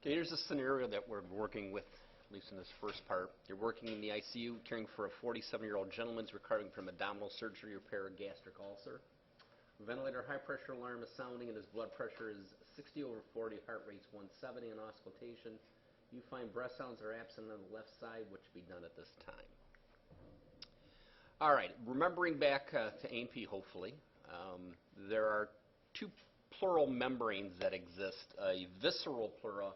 Okay, here's a scenario that we're working with, at least in this first part. You're working in the ICU, caring for a 47-year-old gentleman who's recovering from abdominal surgery to repair a gastric ulcer. Ventilator high pressure alarm is sounding and his blood pressure is 60/40, heart rate's 170 on auscultation. You find breath sounds are absent on the left side, which should be done at this time. All right, remembering back to A&P, hopefully, there are two pleural membranes that exist, a visceral pleura,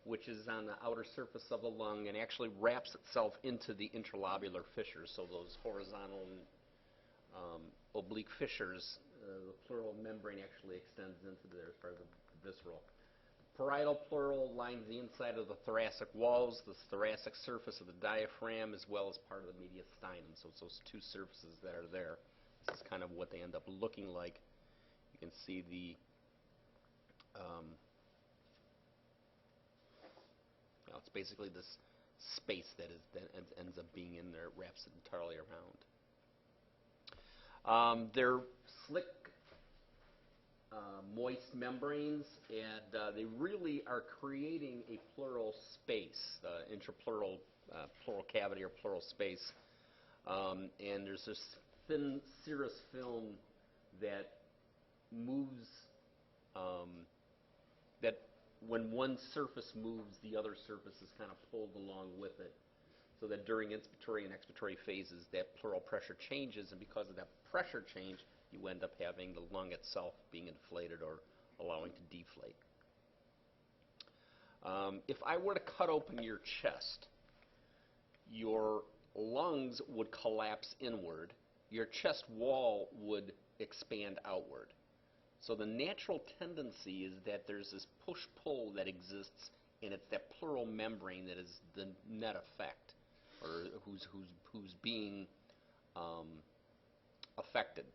which is on the outer surface of the lung and actually wraps itself into the interlobular fissures, so those horizontal and oblique fissures, the pleural membrane actually extends into there as part of the visceral. Parietal pleural lines the inside of the thoracic walls, the thoracic surface of the diaphragm, as well as part of the mediastinum. So it's those two surfaces that are there. This is kind of what they end up looking like. You can see the it's basically this space that ends up being in there. It wraps it entirely around. They're slick, moist membranes, and they really are creating a pleural space, intrapleural pleural cavity or pleural space. And there's this thin serous film that moves, that when one surface moves, the other surface is kind of pulled along with it. So that during inspiratory and expiratory phases, that pleural pressure changes, and because of that pressure change, you end up having the lung itself being inflated or allowing to deflate. If I were to cut open your chest, your lungs would collapse inward, your chest wall would expand outward. So the natural tendency is that there's this push-pull that exists, and it's that pleural membrane that is the net effect, or who's being affected.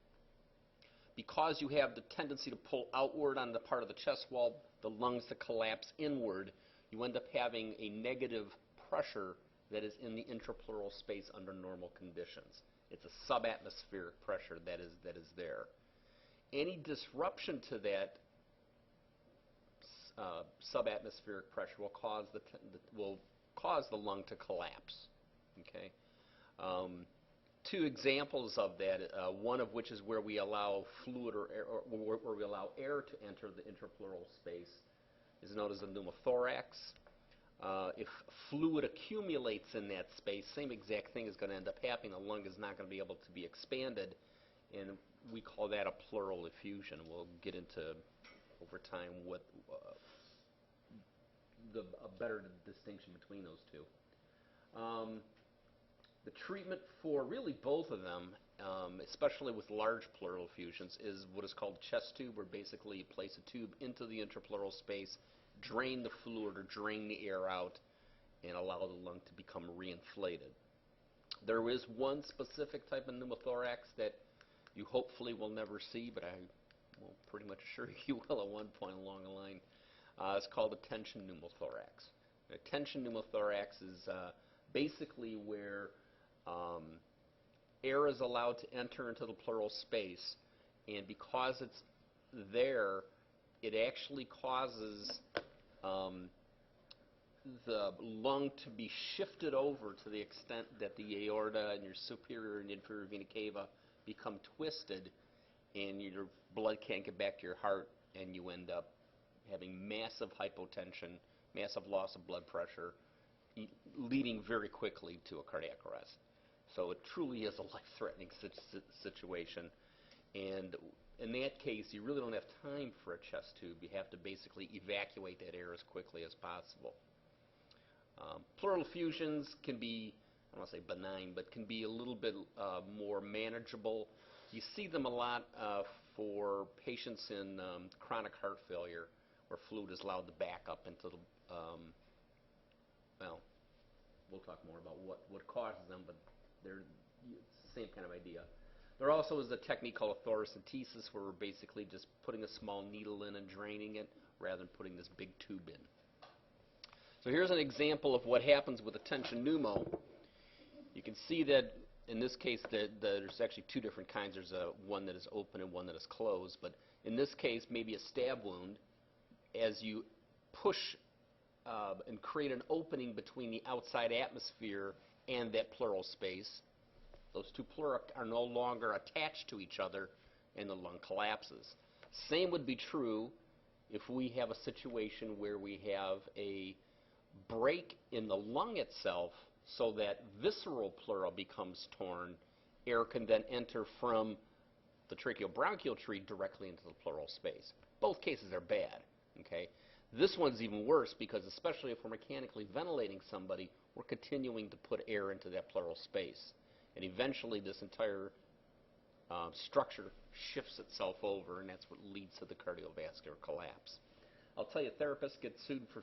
Because you have the tendency to pull outward on the part of the chest wall, the lungs to collapse inward, you end up having a negative pressure that is in the intrapleural space under normal conditions. It's a subatmospheric pressure that is there. Any disruption to that subatmospheric pressure will cause the lung to collapse. Okay. Two examples of that, one of which is where we allow fluid or where we allow air to enter the intrapleural space, is known as the pneumothorax. If fluid accumulates in that space, same exact thing is going to end up happening. The lung is not going to be able to be expanded, and we call that a pleural effusion. We'll get into over time what a better distinction between those two. The treatment for really both of them, especially with large pleural effusions, is what is called chest tube, where basically you place a tube into the intrapleural space, drain the fluid or drain the air out, and allow the lung to become reinflated. There is one specific type of pneumothorax that you hopefully will never see, but I will pretty much assure you will at one point along the line. It's called a tension pneumothorax. A tension pneumothorax is basically where air is allowed to enter into the pleural space, and because it's there, it actually causes the lung to be shifted over to the extent that the aorta and your superior and inferior vena cava become twisted, and your blood can't get back to your heart, and you end up having massive hypotension, massive loss of blood pressure, leading very quickly to a cardiac arrest. So it truly is a life-threatening situation, and in that case, you really don't have time for a chest tube. You have to basically evacuate that air as quickly as possible. Pleural effusions can be, I don't want to say benign, but can be a little bit more manageable. You see them a lot for patients in chronic heart failure, where fluid is allowed to back up into the, well, we'll talk more about what causes them, but it's the same kind of idea. There also is a technique called a thoracentesis, where we're basically just putting a small needle in and draining it, rather than putting this big tube in. So here's an example of what happens with a tension pneumo. You can see that in this case there's actually two different kinds. There's one that is open and one that is closed. But in this case, maybe a stab wound. As you push and create an opening between the outside atmosphere and that pleural space. Those two pleura are no longer attached to each other, and the lung collapses. Same would be true if we have a situation where we have a break in the lung itself so that visceral pleura becomes torn. Air can then enter from the tracheobronchial tree directly into the pleural space. Both cases are bad. Okay? This one's even worse because, especially if we're mechanically ventilating somebody, we're continuing to put air into that pleural space. And eventually this entire structure shifts itself over, and that's what leads to the cardiovascular collapse. I'll tell you, therapists get sued for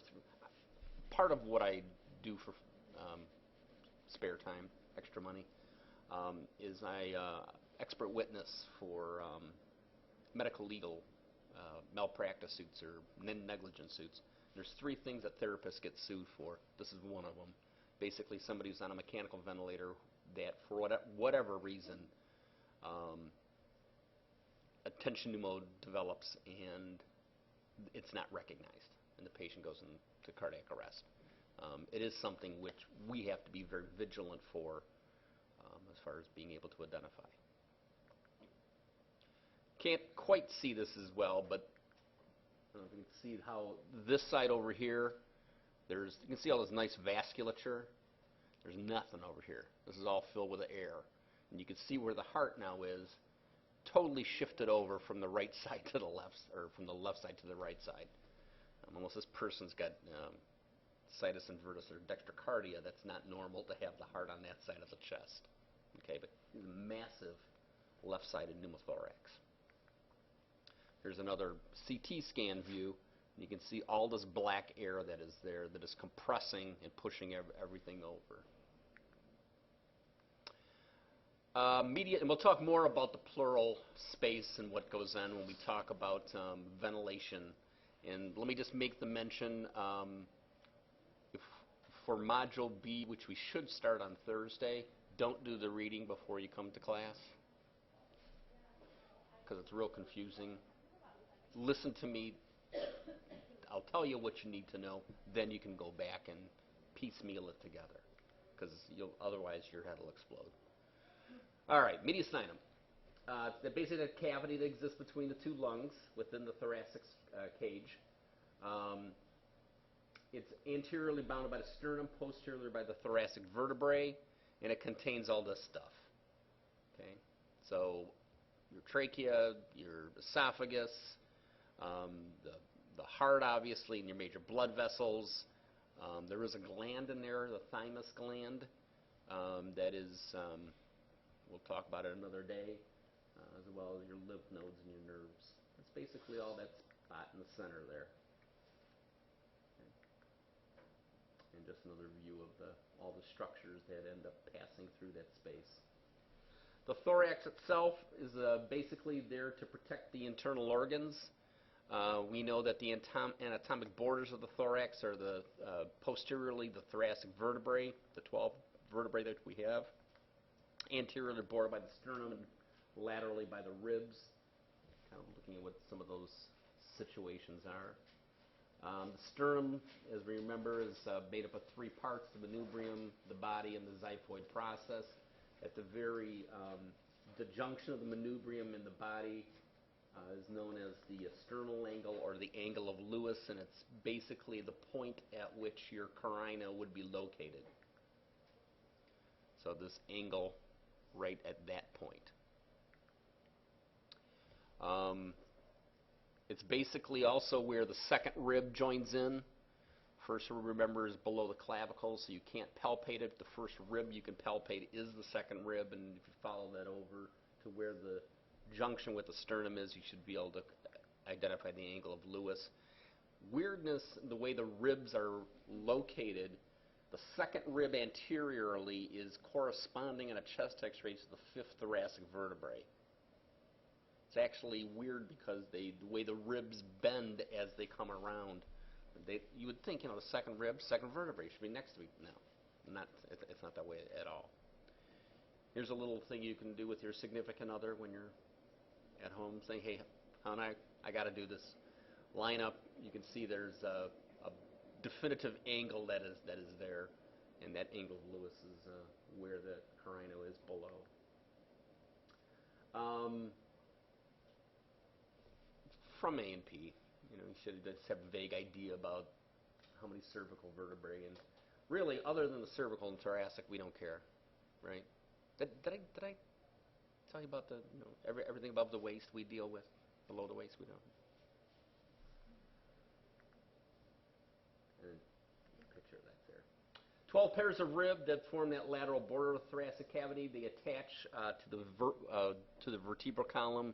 part of what I do for spare time, extra money, is I expert witness for medical legal malpractice suits or negligence suits. There's 3 things that therapists get sued for. This is one of them. Basically, somebody who's on a mechanical ventilator that, for whatever reason, a tension pneumo develops and it's not recognized, and the patient goes into cardiac arrest. It is something which we have to be very vigilant for as far as being able to identify. Can't quite see this as well, but I don't know if you can see how this side over here, you can see all this nice vasculature. There's nothing over here. This is all filled with air. And you can see where the heart now is totally shifted over from the right side to the left, or from the left side to the right side. Unless this person's got situs inversus or dextrocardia, that's not normal to have the heart on that side of the chest. Okay, but massive left-sided pneumothorax. Here's another CT scan view. You can see all this black air that is there that is compressing and pushing everything over. And we'll talk more about the pleural space and what goes on when we talk about ventilation. And let me just make the mention, for Module B, which we should start on Thursday, don't do the reading before you come to class, because it's real confusing. Listen to me. I'll tell you what you need to know, then you can go back and piecemeal it together, because otherwise your head will explode. All right, mediastinum. It's basically a cavity that exists between the 2 lungs within the thoracic cage. It's anteriorly bounded by the sternum, posteriorly by the thoracic vertebrae, and it contains all this stuff. Okay, so your trachea, your esophagus, the heart, obviously, and your major blood vessels. There is a gland in there, the thymus gland, that is, we'll talk about it another day, as well as your lymph nodes and your nerves. That's basically all that spot in the center there. Okay. And just another view of all the structures that end up passing through that space. The thorax itself is basically there to protect the internal organs. We know that the anatomic borders of the thorax are posteriorly the thoracic vertebrae, the 12 vertebrae that we have, anteriorly bordered by the sternum, and laterally by the ribs. Kind of looking at what some of those situations are. The sternum, as we remember, is made up of 3 parts: the manubrium, the body, and the xiphoid process. At the junction of the manubrium and the body is known as the sternal angle, or the angle of Lewis, and it's basically the point at which your carina would be located. So this angle right at that point. It's basically also where the second rib joins in. First rib, remember, is below the clavicle, so you can't palpate it. The first rib you can palpate is the second rib, and if you follow that over to where the junction with the sternum is, you should be able to identify the angle of Lewis. Weirdness, the way the ribs are located, the second rib anteriorly is corresponding in a chest x-ray to the 5th thoracic vertebrae. It's actually weird because the way the ribs bend as they come around, you would think, the second rib, second vertebrae should be next to it. No, it's not that way at all. Here's a little thing you can do with your significant other when you're at home, saying, "Hey, hon, I got to do this." Line up. You can see there's a definitive angle that is there, and that angle of Lewis is where the carino is below. From A and P, you should just have a vague idea about how many cervical vertebrae, and really, other than the cervical and thoracic, we don't care, right? Did I tell you about the everything above the waist we deal with, below the waist we don't? And picture that there. 12 pairs of rib that form that lateral border of the thoracic cavity. They attach to the vertebral column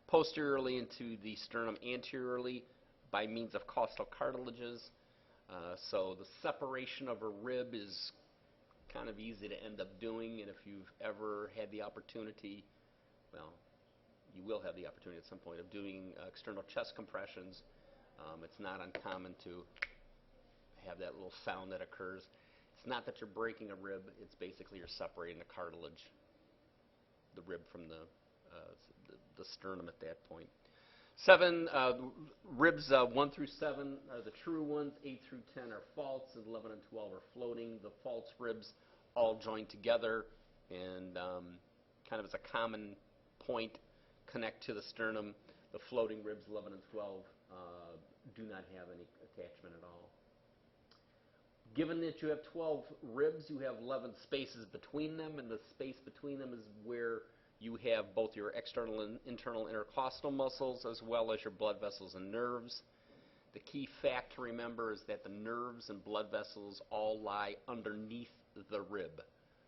posteriorly into the sternum anteriorly by means of costal cartilages. So the separation of a rib is kind of easy to end up doing, and if you've ever had the opportunity, well, you will have the opportunity at some point of doing external chest compressions. It's not uncommon to have that little sound that occurs. It's not that you're breaking a rib, it's basically you're separating the cartilage, the rib from the sternum at that point. 7 ribs 1 through 7 are the true ones, 8 through 10 are false, and 11 and 12 are floating. The false ribs all join together and kind of as a common point connect to the sternum. The floating ribs 11 and 12 do not have any attachment at all. Given that you have 12 ribs, you have 11 spaces between them, and the space between them is where you have both your external and internal intercostal muscles as well as your blood vessels and nerves. The key fact to remember is that the nerves and blood vessels all lie underneath the rib.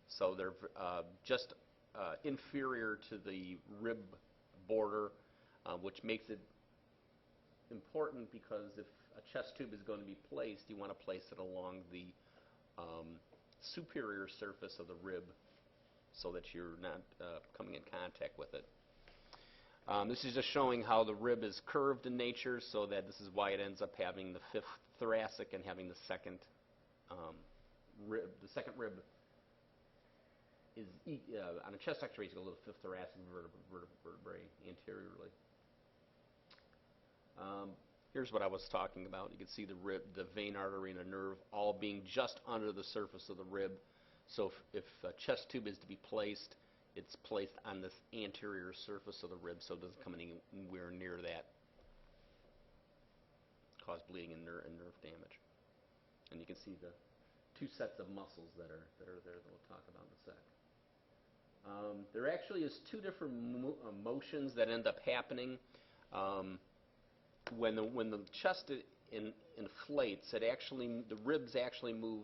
So they're just inferior to the rib border, which makes it important because if a chest tube is going to be placed, you want to place it along the superior surface of the rib so that you're not coming in contact with it. This is just showing how the rib is curved in nature, so that this is why it ends up having the 5th thoracic and having the second rib. The second rib is on a chest X-ray, you go to the 5th thoracic vertebrae anteriorly. Here's what I was talking about. You can see the rib, the vein, artery, and a nerve all being just under the surface of the rib. So if a chest tube is to be placed, it's placed on this anterior surface of the rib so it doesn't come anywhere near that, cause bleeding and nerve damage. And you can see the 2 sets of muscles that are there that we'll talk about in a sec. There actually is 2 different motions that end up happening. When the chest inflates, the ribs actually move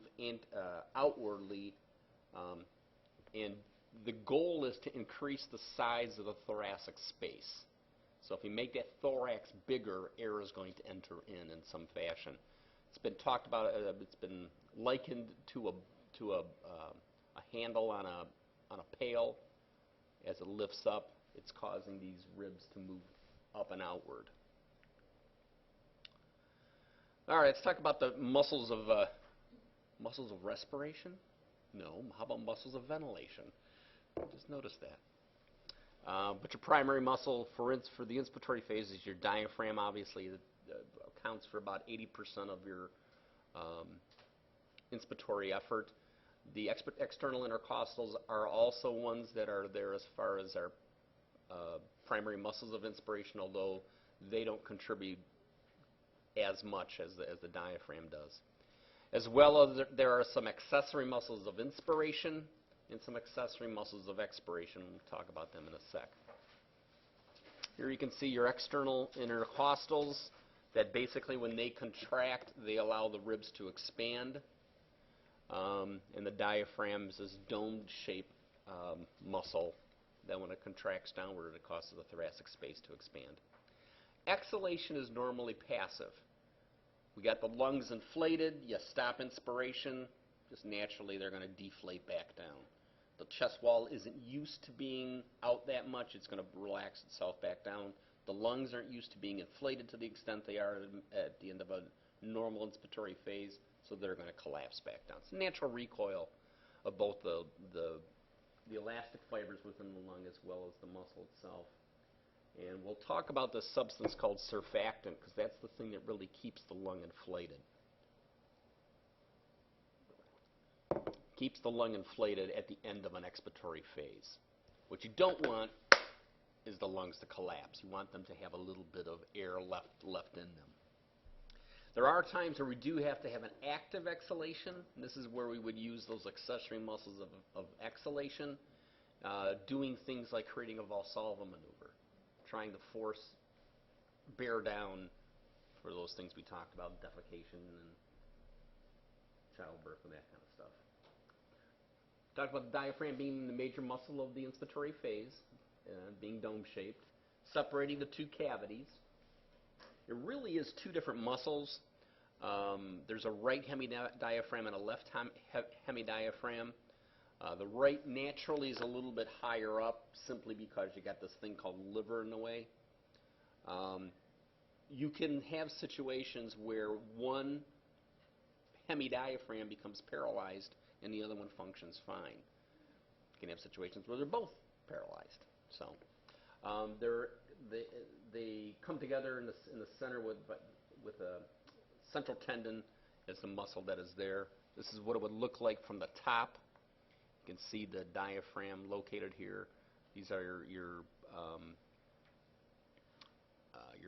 outwardly, and the goal is to increase the size of the thoracic space. So if you make that thorax bigger, air is going to enter in some fashion. It's been talked about. It's been likened to a handle on a pail. As it lifts up, it's causing these ribs to move up and outward. All right, let's talk about the muscles of respiration. No, how about muscles of ventilation? Just notice that. But your primary muscle for the inspiratory phase is your diaphragm. Obviously, it accounts for about 80% of your inspiratory effort. The external intercostals are also ones that are there as far as our primary muscles of inspiration, although they don't contribute as much as the diaphragm does. As well as there are some accessory muscles of inspiration and some accessory muscles of expiration. We'll talk about them in a sec. Here you can see your external intercostals that basically when they contract, they allow the ribs to expand. And the diaphragm is this domed shaped muscle that when it contracts downward, it causes the thoracic space to expand. Exhalation is normally passive. We got the lungs inflated, you stop inspiration, just naturally they're going to deflate back down. The chest wall isn't used to being out that much, it's going to relax itself back down. The lungs aren't used to being inflated to the extent they are at the end of a normal inspiratory phase, so they're going to collapse back down. It's a natural recoil of both the elastic fibers within the lung as well as the muscle itself. And we'll talk about this substance called surfactant because that's the thing that really keeps the lung inflated. keeps the lung inflated at the end of an expiratory phase. What you don't want is the lungs to collapse. You want them to have a little bit of air left in them. There are times where we do have to have an active exhalation, and this is where we would use those accessory muscles of exhalation, doing things like creating a Valsalva maneuver, trying to bear down for those things we talked about, defecation and childbirth and that kind of stuff. Talked about the diaphragm being the major muscle of the inspiratory phase, being dome-shaped, separating the two cavities. It really is two different muscles. There's a right hemidiaphragm and a left hemidiaphragm. The right naturally is a little bit higher up simply because you got this thing called liver in the way. You can have situations where one hemidiaphragm becomes paralyzed and the other one functions fine. You can have situations where they're both paralyzed. So they come together in the center with a central tendon as the muscle that is there. This is what it would look like from the top. You can see the diaphragm located here. These are your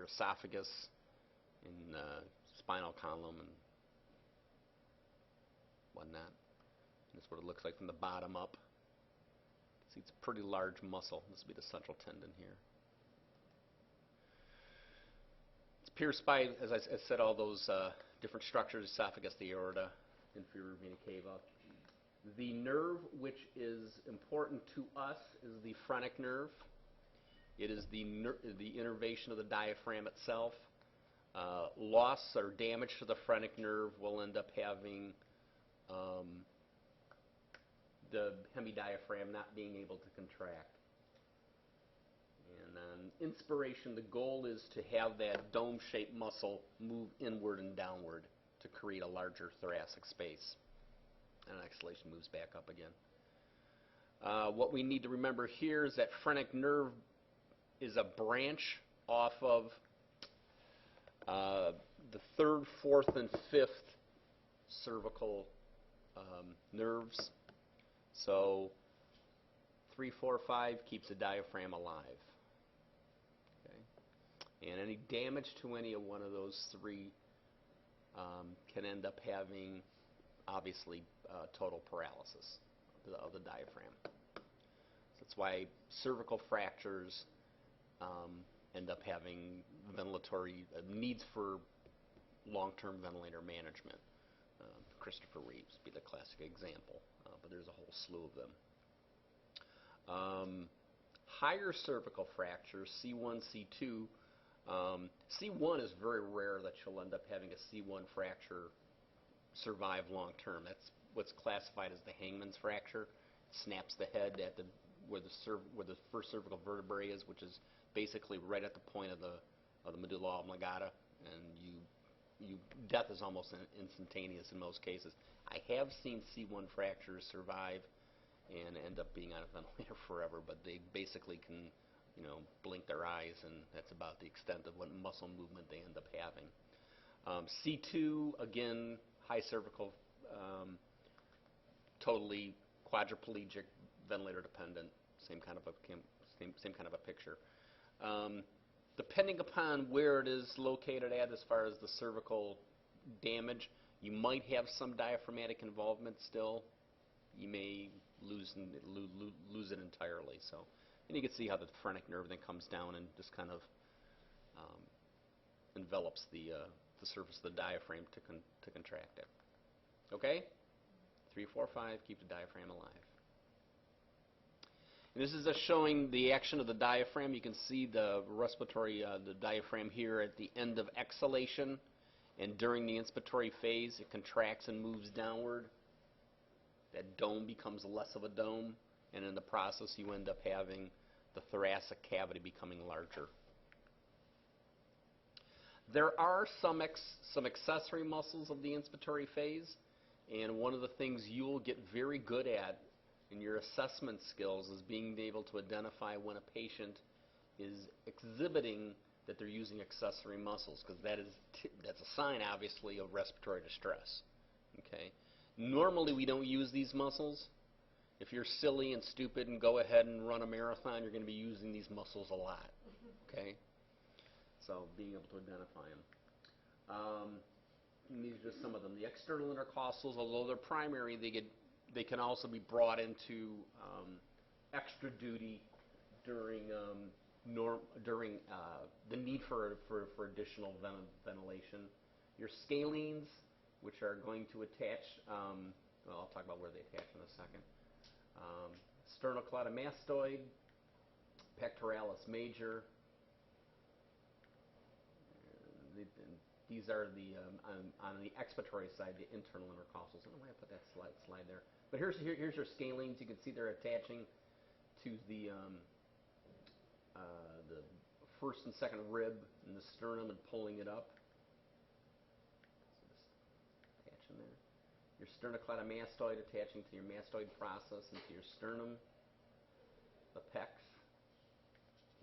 esophagus and spinal column and whatnot. And this is what it looks like from the bottom up. See, it's a pretty large muscle. This would be the central tendon here. It's pierced by, as I said, all those different structures: esophagus, the aorta, inferior vena cava. The nerve which is important to us is the phrenic nerve. It is the innervation of the diaphragm itself. Loss or damage to the phrenic nerve will end up having the hemidiaphragm not being able to contract. And on inspiration, the goal is to have that dome-shaped muscle move inward and downward to create a larger thoracic space. And on exhalation, moves back up again. What we need to remember here is that phrenic nerve is a branch off of the third, fourth, and fifth cervical nerves. So 3, 4, 5 keeps the diaphragm alive. Okay? And any damage to any of one of those three can end up having, obviously, total paralysis of the diaphragm. So that's why cervical fractures end up having ventilatory needs for long-term ventilator management. Christopher Reeves would be the classic example, but there's a whole slew of them. Higher cervical fractures, C1, C2. C1 is very rare that you'll end up having a C1 fracture survive long-term. That's what's classified as the hangman's fracture. It snaps the head at where the first cervical vertebrae is, which is basically right at the point of the medulla oblongata, and death is almost instantaneous in most cases. I have seen C1 fractures survive and end up being on a ventilator forever, but they basically can, blink their eyes, and that's about the extent of what muscle movement they end up having. C2, again, high cervical, totally quadriplegic, ventilator dependent, same kind of a picture. Depending upon where it is located at as far as the cervical damage, you might have some diaphragmatic involvement still. You may lose it entirely. So, and you can see how the phrenic nerve then comes down and just kind of envelops the surface of the diaphragm to contract it. Okay? 3, 4, 5, keep the diaphragm alive. And this is just showing the action of the diaphragm. You can see the respiratory, the diaphragm here at the end of exhalation, and during the inspiratory phase, it contracts and moves downward. That dome becomes less of a dome, and in the process, you end up having the thoracic cavity becoming larger. There are some accessory muscles of the inspiratory phase, and one of the things you'll get very good at in your assessment skills is being able to identify when a patient is exhibiting that they're using accessory muscles, because that's a sign, obviously, of respiratory distress. Okay, Normally, we don't use these muscles. If you're silly and stupid and go ahead and run a marathon, you're going to be using these muscles a lot, okay? So being able to identify them. And these are just some of them. The external intercostals, although they're primary, they can also be brought into extra duty during the need for additional ventilation. Your scalenes, which are going to attach, well, I'll talk about where they attach in a second. Sternocleidomastoid, pectoralis major. These are the, on the expiratory side, the internal intercostals. I don't know why I put that slide there. But here's your scalenes. You can see they're attaching to the first and second rib in the sternum and pulling it up. So just attaching there. Your sternocleidomastoid attaching to your mastoid process and to your sternum. The pecs,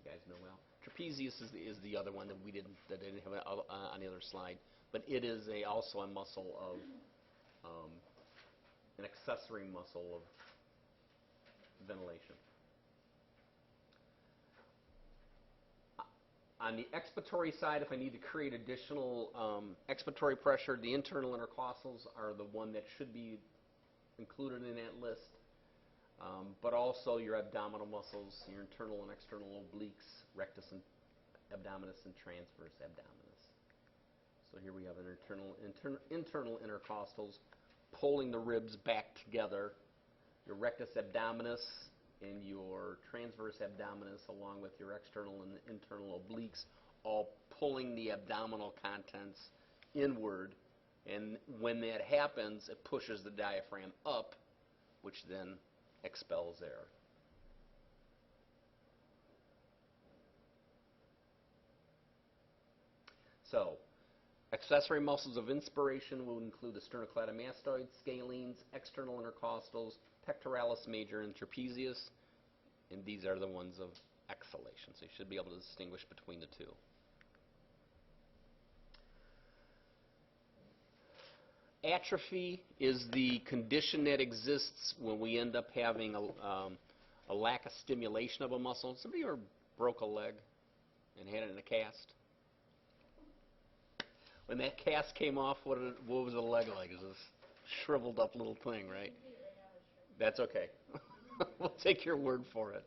you guys know well. Trapezius is the other one that I didn't have on the other slide, but it is also a muscle of an accessory muscle of ventilation. On the expiratory side, if I need to create additional expiratory pressure, the internal intercostals are the one that should be included in that list. But also your abdominal muscles, your internal and external obliques, rectus and abdominis and transverse abdominis. So here we have an internal intercostals pulling the ribs back together. Your rectus abdominis and your transverse abdominis, along with your external and internal obliques, all pulling the abdominal contents inward. And when that happens, it pushes the diaphragm up, which then expels air. So, accessory muscles of inspiration will include the sternocleidomastoid, scalenes, external intercostals, pectoralis major, and trapezius, and these are the ones of exhalation. So you should be able to distinguish between the two. Atrophy is the condition that exists when we end up having a lack of stimulation of a muscle. Somebody ever broke a leg and had it in a cast? When that cast came off, what was the leg like? It was this shriveled up little thing, right? That's okay. We'll take your word for it.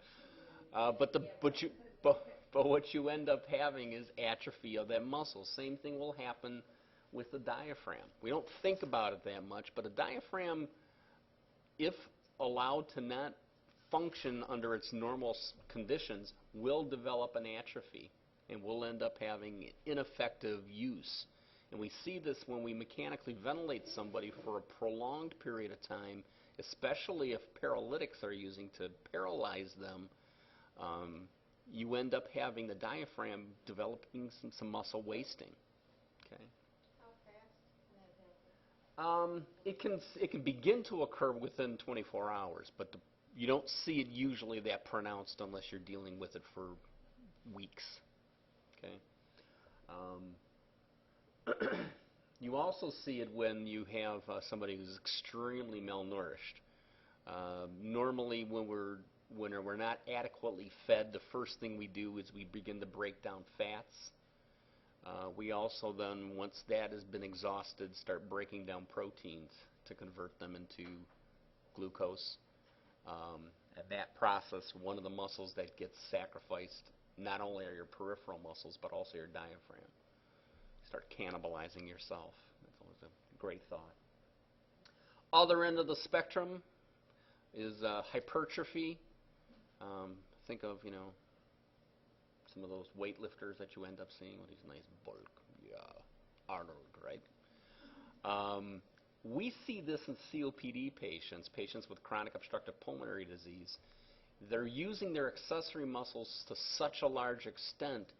But what you end up having is atrophy of that muscle. Same thing will happen with the diaphragm. We don't think about it that much, but a diaphragm, if allowed to not function under its normal conditions, will develop an atrophy and will end up having ineffective use. And we see this when we mechanically ventilate somebody for a prolonged period of time, especially if paralytics are using to paralyze them. You end up having the diaphragm developing some muscle wasting. Okay. It can begin to occur within 24 hours, but you don't see it usually that pronounced unless you're dealing with it for weeks. Okay. You also see it when you have somebody who's extremely malnourished. Normally, when we're not adequately fed, the first thing we do is we begin to break down fats. We also then, once that has been exhausted, start breaking down proteins to convert them into glucose. And that process, one of the muscles that gets sacrificed, not only are your peripheral muscles, but also your diaphragm. You start cannibalizing yourself. That's always a great thought. Other end of the spectrum is hypertrophy. Think of, some of those weightlifters that you end up seeing with these nice bulk. Yeah, Arnold, right? We see this in COPD patients, patients with chronic obstructive pulmonary disease. They're using their accessory muscles to such a large extent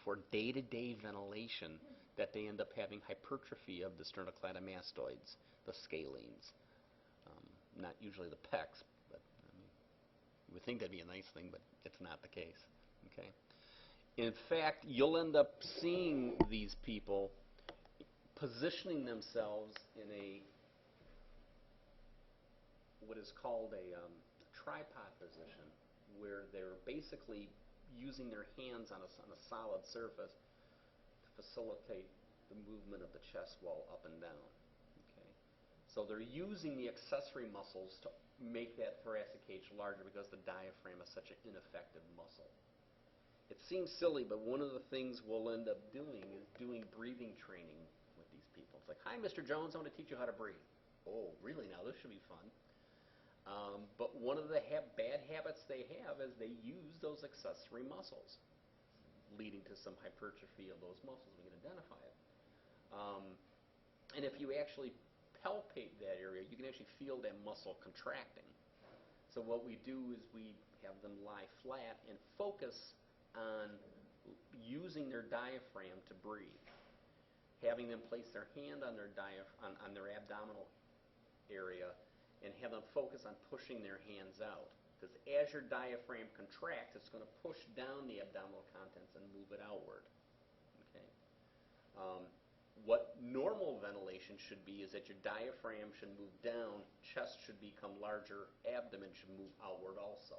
for day-to-day ventilation that they end up having hypertrophy of the sternocleidomastoids, the scalenes. Not usually the pecs, but you would think that'd be a nice thing, but it's not the case. Okay. In fact, you'll end up seeing these people positioning themselves in a what is called a tripod position, where they're basically using their hands on a solid surface to facilitate the movement of the chest wall up and down. Okay? So they're using the accessory muscles to make that thoracic cage larger because the diaphragm is such an ineffective muscle. It seems silly, but one of the things we'll end up doing is doing breathing training with these people. It's like, hi, Mr. Jones, I want to teach you how to breathe. Oh, really now? This should be fun. But one of the bad habits they have is they use those accessory muscles, leading to some hypertrophy of those muscles. We can identify it. And if you actually palpate that area, you can actually feel that muscle contracting. So what we do is we have them lie flat and focus on using their diaphragm to breathe. Having them place their hand on their on their abdominal area and have them focus on pushing their hands out. Because as your diaphragm contracts, it's going to push down the abdominal contents and move it outward. Okay. What normal ventilation should be is that your diaphragm should move down, chest should become larger, abdomen should move outward also.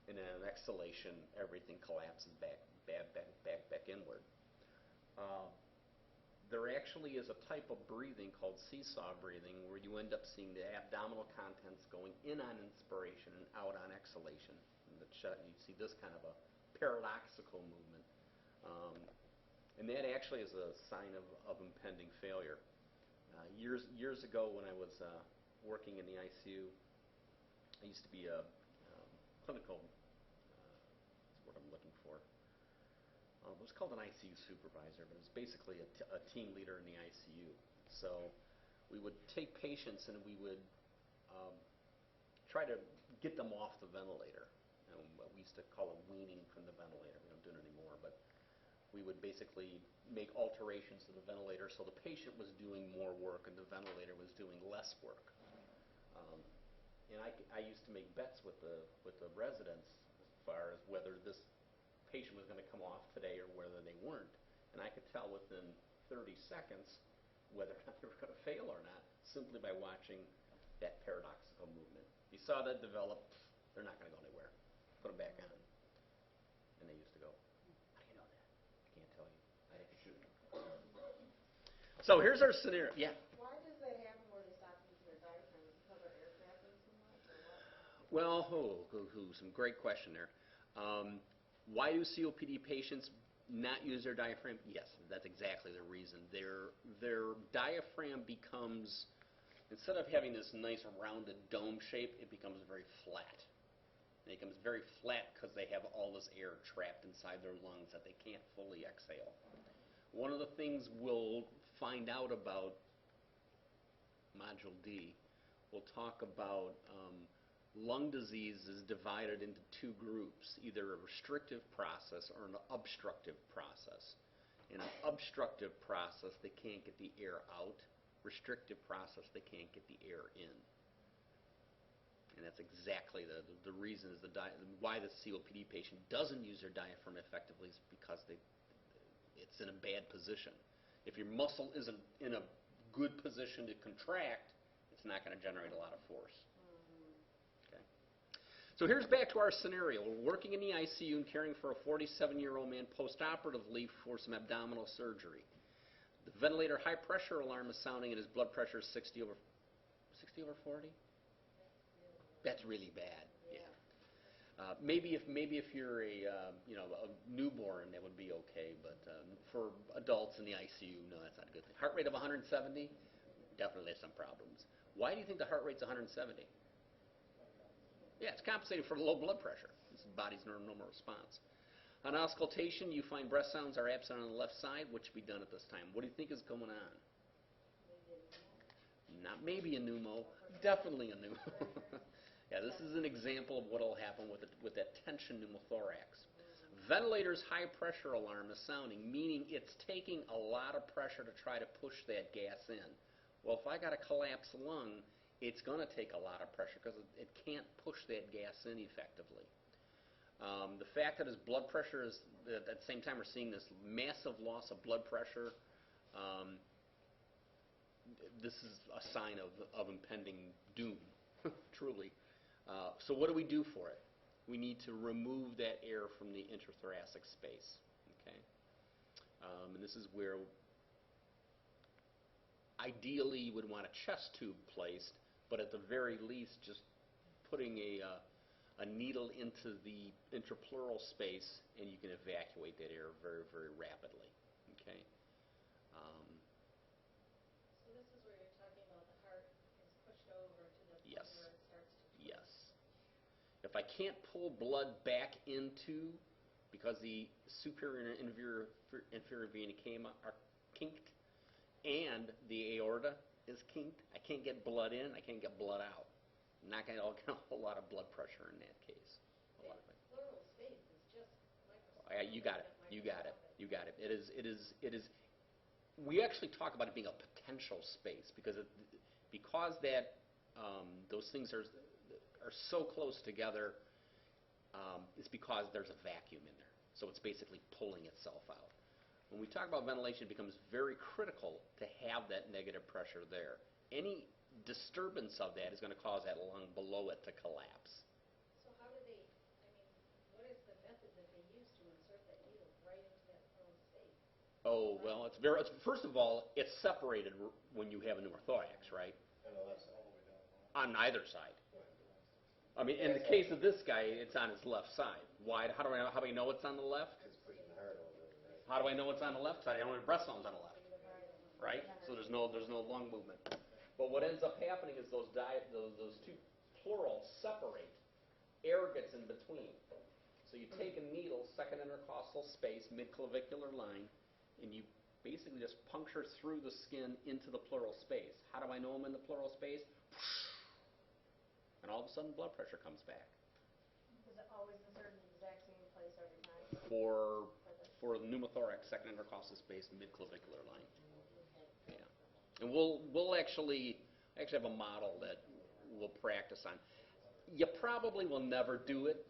In an exhalation, everything collapses back inward. There actually is a type of breathing called seesaw breathing where you end up seeing the abdominal contents going in on inspiration and out on exhalation. And you see this kind of a paradoxical movement. And that actually is a sign of impending failure. Years ago when I was working in the ICU, I used to be a clinical, that's what I'm looking for. It was called an ICU supervisor, but it was basically a team leader in the ICU. So we would take patients and we would try to get them off the ventilator. What we used to call it weaning from the ventilator. We don't do it anymore, but we would basically make alterations to the ventilator so the patient was doing more work and the ventilator was doing less work. And I used to make bets with the residents as far as whether this patient was going to come off today or whether they weren't. And I could tell within 30 seconds whether or not they were going to fail or not simply by watching that paradoxical movement. You saw that develop, they're not going to go anywhere. Put them back on. And they used to go, how do you know that? I can't tell you. I had to shoot. So here's our scenario. Yeah? Why does that happen where they stop using their diaphragm? Because our air trapping so much or what? Well, some great question there. Why do COPD patients not use their diaphragm? Yes, that's exactly the reason. Their diaphragm becomes, instead of having this nice rounded dome shape, it becomes very flat. And it becomes very flat because they have all this air trapped inside their lungs that they can't fully exhale. One of the things we'll find out about Module D, we'll talk about lung disease is divided into two groups, either a restrictive process or an obstructive process. In an obstructive process, they can't get the air out. Restrictive process, they can't get the air in. And that's exactly the reason is why the COPD patient doesn't use their diaphragm effectively is because it's in a bad position. If your muscle isn't in a good position to contract, it's not going to generate a lot of force. So here's back to our scenario. We're working in the ICU and caring for a 47-year-old man post-operatively for some abdominal surgery. The ventilator high pressure alarm is sounding and his blood pressure is 60 over 40? That's really bad. Yeah. Maybe if you're a newborn, that would be okay, but for adults in the ICU, no, that's not a good thing. Heart rate of 170? Definitely has some problems. Why do you think the heart rate's 170? Yeah, it's compensating for low blood pressure. It's the body's normal response. On auscultation, you find breath sounds are absent on the left side. What should be done at this time? What do you think is going on? Not maybe a pneumo, definitely a pneumo. Yeah, this is an example of what will happen with that tension pneumothorax. Ventilator's high pressure alarm is sounding, meaning it's taking a lot of pressure to try to push that gas in. Well, if I got a collapsed lung, it's going to take a lot of pressure because it can't push that gas in effectively. The fact that his blood pressure is, at the same time we're seeing this massive loss of blood pressure, this is a sign of impending doom, truly. So what do we do for it? We need to remove that air from the intrathoracic space. Okay, and this is where ideally you would want a chest tube placed, but at the very least just putting a needle into the intrapleural space and you can evacuate that air very, very rapidly. Okay. So this is where you're talking about the heart is pushed over to the point Yes. where it starts to twist. Yes. If I can't pull blood back into, because the superior and inferior vena cava are kinked and the aorta is kinked, I can't get blood in, I can't get blood out. I'm not going to get a whole lot of blood pressure in that case. A lot of it. Pleural space is just microscopic. You got it. You got it. You got it. It is. We actually talk about it being a potential space because that those things are so close together. It's because there's a vacuum in there, so it's basically pulling itself out. When we talk about ventilation, it becomes very critical to have that negative pressure there. Any disturbance of that is going to cause that lung below it to collapse. So how do they, I mean, what is the method that they use to insert that needle right into that pleural space? Oh, well, first of all, it's separated when you have a pneumothorax, right? On either side. I mean, in the case of this guy, it's on his left side. Why? How do I know it's on the left? How do I know it's on the left side? I don't have breath zones on the left, right? So there's no lung movement. But what ends up happening is those two pleurals separate. Air gets in between. So you take a needle, second intercostal space, mid-clavicular line, and you basically just puncture through the skin into the pleural space. How do I know I'm in the pleural space? And all of a sudden, blood pressure comes back. Is it always inserted in the exact same place every time? For the pneumothorax, second intercostal space, mid-clavicular line. Yeah. And we'll actually have a model that we'll practice on. You probably will never do it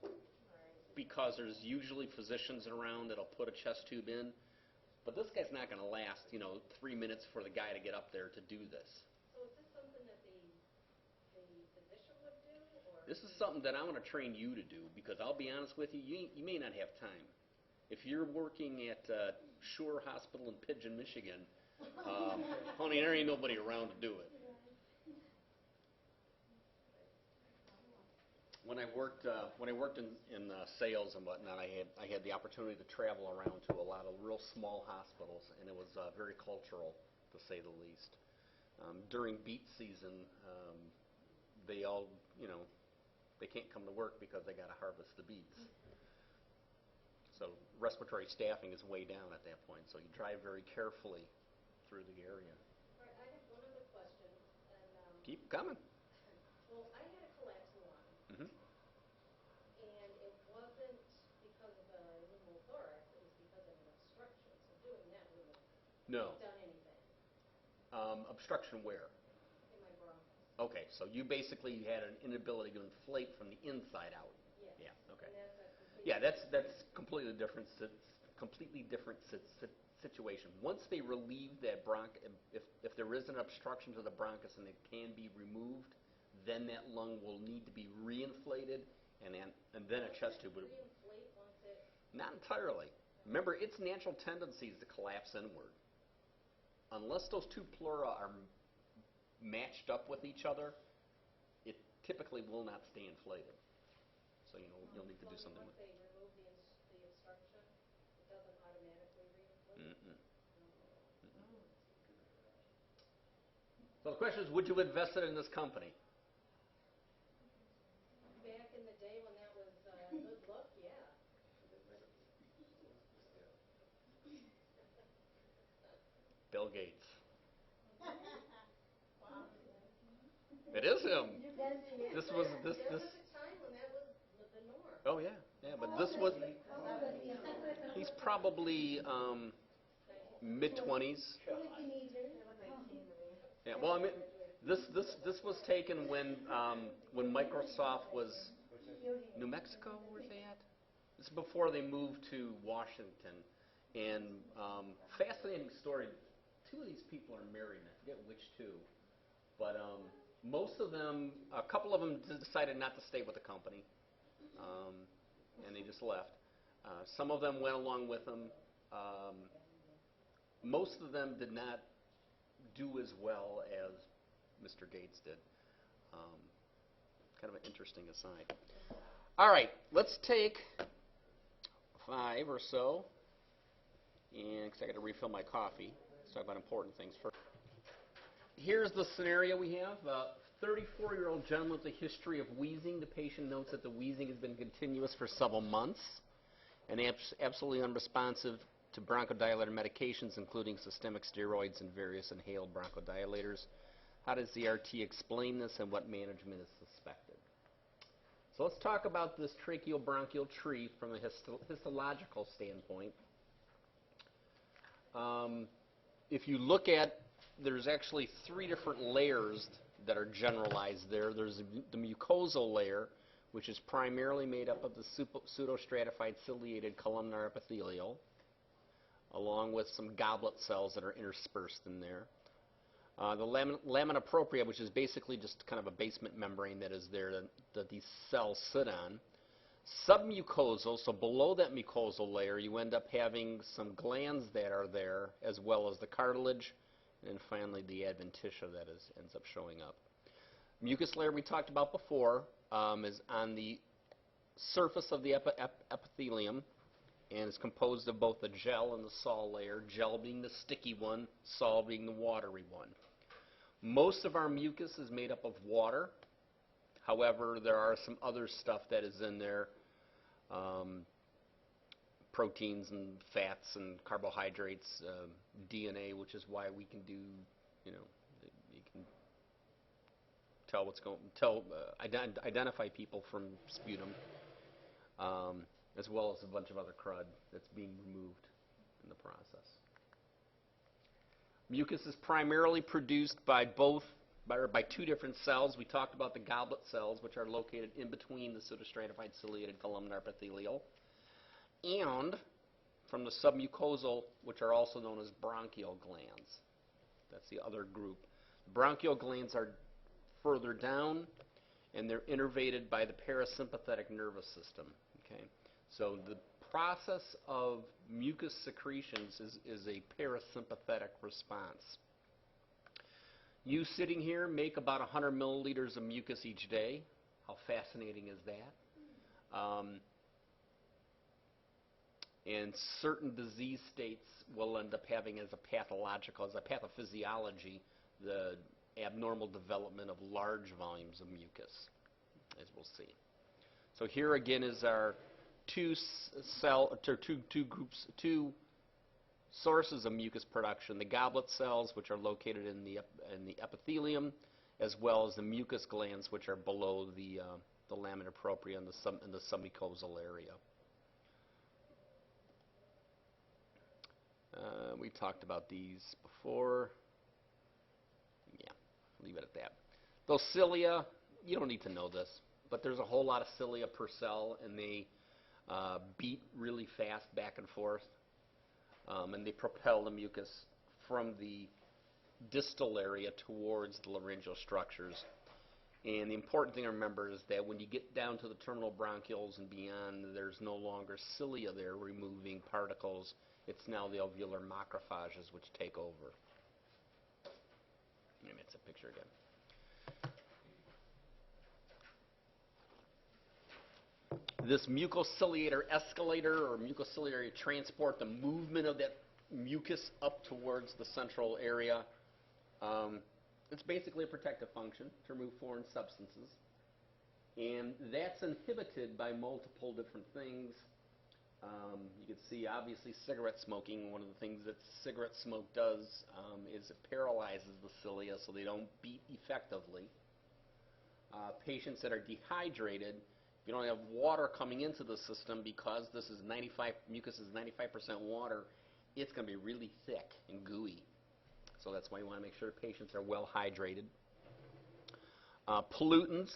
because there's usually physicians around that'll put a chest tube in. But this guy's not going to last, 3 minutes for the guy to get up there to do this. So is this something that the physician would do? Or This is something that I want to train you to do because I'll be honest with you, you may not have time. If you're working at Shore Hospital in Pigeon, Michigan, honey, there ain't nobody around to do it. When I worked in sales and whatnot, I had the opportunity to travel around to a lot of real small hospitals, and it was very cultural, to say the least. During beet season, they all, they can't come to work because they got to harvest the beets. So respiratory staffing is way down at that point. So you drive very carefully through the area. All right, I have one other question. And, Keep coming. well, I had a collapsed lung, Mm-hmm. and it wasn't because of a pneumothorax. It was because of an obstruction. So doing that wouldn't have No. done anything Obstruction where? in my bronchus. Okay, so you basically had an inability to inflate from the inside out. Yes. Yeah. Okay. And that's a complete Yeah, that's completely different. Situation. Once they relieve that if there is an obstruction to the bronchus and it can be removed, then that lung will need to be reinflated, and then a chest tube would. Reinflate once it. Not entirely. Remember, its natural tendency is to collapse inward. Unless those two pleura are matched up with each other, it typically will not stay inflated. So you'll need to do something Once with it. they remove the obstruction, it doesn't automatically reinflate. Mm-mm. So the question is, would you have invested in this company? Back in the day when that was good luck, yeah. Bill Gates. It is him. This was this. There was a time when that was the norm. Oh yeah, but this was. He's probably mid-20s. Yeah. Well, I mean, this was taken when Microsoft was New Mexico. Where's they at? This is before they moved to Washington. And fascinating story. two of these people are married, and I forget which two. But most of them, a couple of them decided not to stay with the company, and they just left. Some of them went along with them. Most of them did not do as well as Mr. Gates did. Kind of an interesting aside. All right, let's take 5 or so, and because I got to refill my coffee, let's talk about important things first. Here's the scenario we have. A 34-year-old gentleman with a history of wheezing. The patient notes that the wheezing has been continuous for several months and absolutely unresponsive to bronchodilator medications, including systemic steroids and various inhaled bronchodilators. How does the RT explain this, and what management is suspected? So let's talk about this tracheobronchial tree from a histological standpoint. If you look at, there's actually 3 different layers that are generalized there. There's the mucosal layer, which is primarily made up of the pseudostratified ciliated columnar epithelial, along with some goblet cells that are interspersed in there. The lamina propria, which is basically just kind of a basement membrane that is there that these cells sit on. Submucosal, so below that mucosal layer, you end up having some glands that are there, as well as the cartilage, and finally the adventitia that ends up showing up. Mucus layer we talked about before is on the surface of the epithelium, and is composed of both the gel and the sol layer, gel being the sticky one, sol being the watery one. Most of our mucus is made up of water. However, there are some other stuff that is in there, proteins and fats and carbohydrates, DNA, which is why we can do, you can tell identify people from sputum, as well as a bunch of other crud that's being removed in the process. Mucus is primarily produced by 2 different cells. We talked about the goblet cells, which are located in between the pseudostratified ciliated columnar epithelial, and from the submucosal, which are also known as bronchial glands. That's the other group. Bronchial glands are further down, and they're innervated by the parasympathetic nervous system. Okay, so the process of mucus secretions is a parasympathetic response. You sitting here make about 100 milliliters of mucus each day. How fascinating is that? And certain disease states will end up having as a pathophysiology, the abnormal development of large volumes of mucus, as we'll see. So here again is our two sources of mucus production: the goblet cells, which are located in the epithelium, as well as the mucus glands, which are below the lamina propria in the submucosal area. We talked about these before. Yeah, leave it at that. Those cilia, you don't need to know this, but there's a whole lot of cilia per cell, and they beat really fast back and forth, and they propel the mucus from the distal area towards the laryngeal structures. And the important thing to remember is that when you get down to the terminal bronchioles and beyond, there's no longer cilia there removing particles. It's now the alveolar macrophages which take over. Maybe it's a picture again. This mucociliator escalator or mucociliary transport, the movement of that mucus up towards the central area, it's basically a protective function to remove foreign substances. And that's inhibited by multiple different things. You can see, obviously, cigarette smoking. One of the things that cigarette smoke does is it paralyzes the cilia so they don't beat effectively. Patients that are dehydrated, if you don't have water coming into the system, because this is mucus is 95% water, it's going to be really thick and gooey. So that's why you want to make sure patients are well hydrated. Pollutants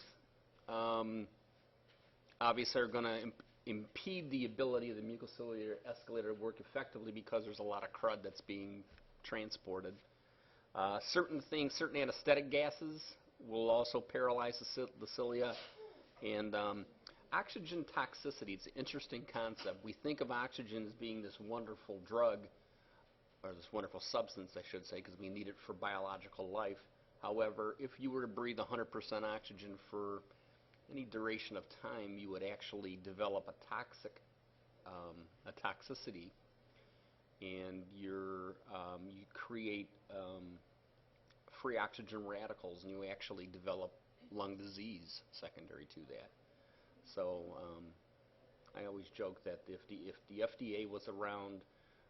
obviously are going to impede the ability of the mucociliary escalator to work effectively because there's a lot of crud that's being transported. Certain things, certain anesthetic gases will also paralyze the cilia. And oxygen toxicity, it's an interesting concept. We think of oxygen as being this wonderful drug, or this wonderful substance, I should say, because we need it for biological life. However, if you were to breathe 100% oxygen for any duration of time, you would actually develop a toxicity, and you create free oxygen radicals, and you actually develop lung disease secondary to that. So I always joke that if the FDA was around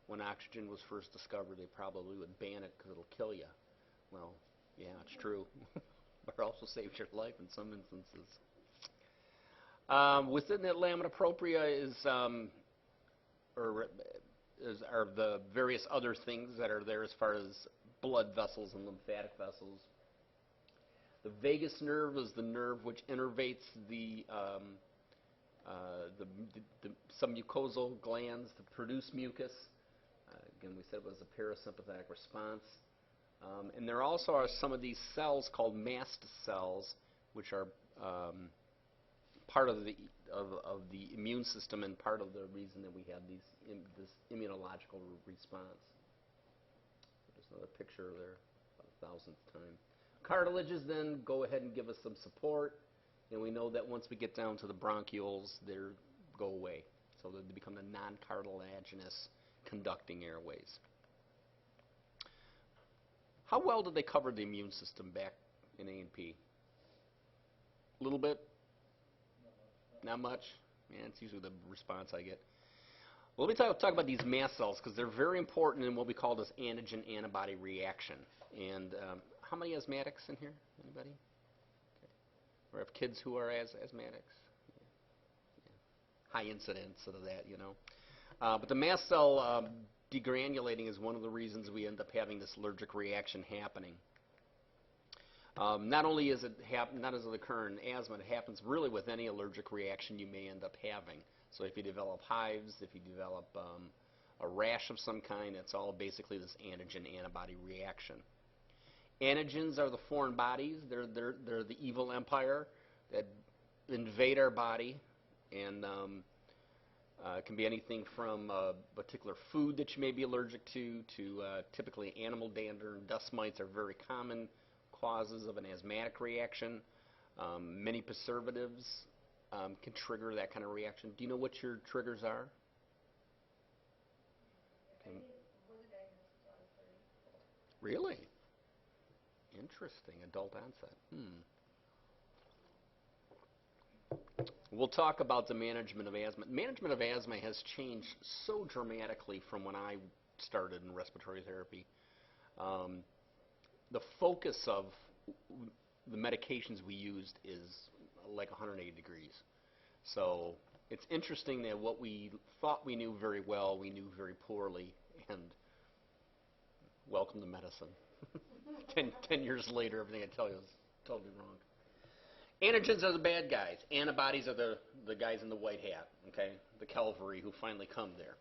when oxygen was first discovered, they probably would ban it because it'll kill you. Well, yeah, it's true. But it also saves your life in some instances. Within that lamina propria are the various other things that are there as far as blood vessels and lymphatic vessels. The vagus nerve is the nerve which innervates the submucosal glands to produce mucus. Again, we said it was a parasympathetic response. And there also are some of these cells called mast cells, which are part of the immune system and part of the reason that we have this immunological response. There's another picture there, about 1,000th time. Cartilages then go ahead and give us some support, and we know that once we get down to the bronchioles, they go away. So they become the non-cartilaginous conducting airways. How well did they cover the immune system back in A&P? A little bit? Not much? Yeah, it's usually the response I get. Well, let me talk about these mast cells, because they're very important in what we call this antigen-antibody reaction. And how many asthmatics in here? Anybody? Okay. Or have kids who are asthmatics? Yeah. Yeah. High incidence of that, you know. But the mast cell degranulating is one of the reasons we end up having this allergic reaction happening. Not only is it not does it occur in asthma, it happens really with any allergic reaction you may end up having. So if you develop hives, if you develop a rash of some kind, it's all basically this antigen-antibody reaction. Antigens are the foreign bodies. They're the evil empire that invade our body, and it can be anything from a particular food that you may be allergic to typically animal dander and dust mites are very common causes of an asthmatic reaction. Many preservatives can trigger that kind of reaction. Do you know what your triggers are? Really? Interesting. Adult onset. We'll talk about the management of asthma. Management of asthma has changed so dramatically from when I started in respiratory therapy. The focus of the medications we used is like 180 degrees. So it's interesting that what we thought we knew very well, we knew very poorly, and welcome to medicine. 10 years later, everything I tell you is totally wrong. Antigens are the bad guys. Antibodies are the guys in the white hat, okay? The cavalry who finally come there.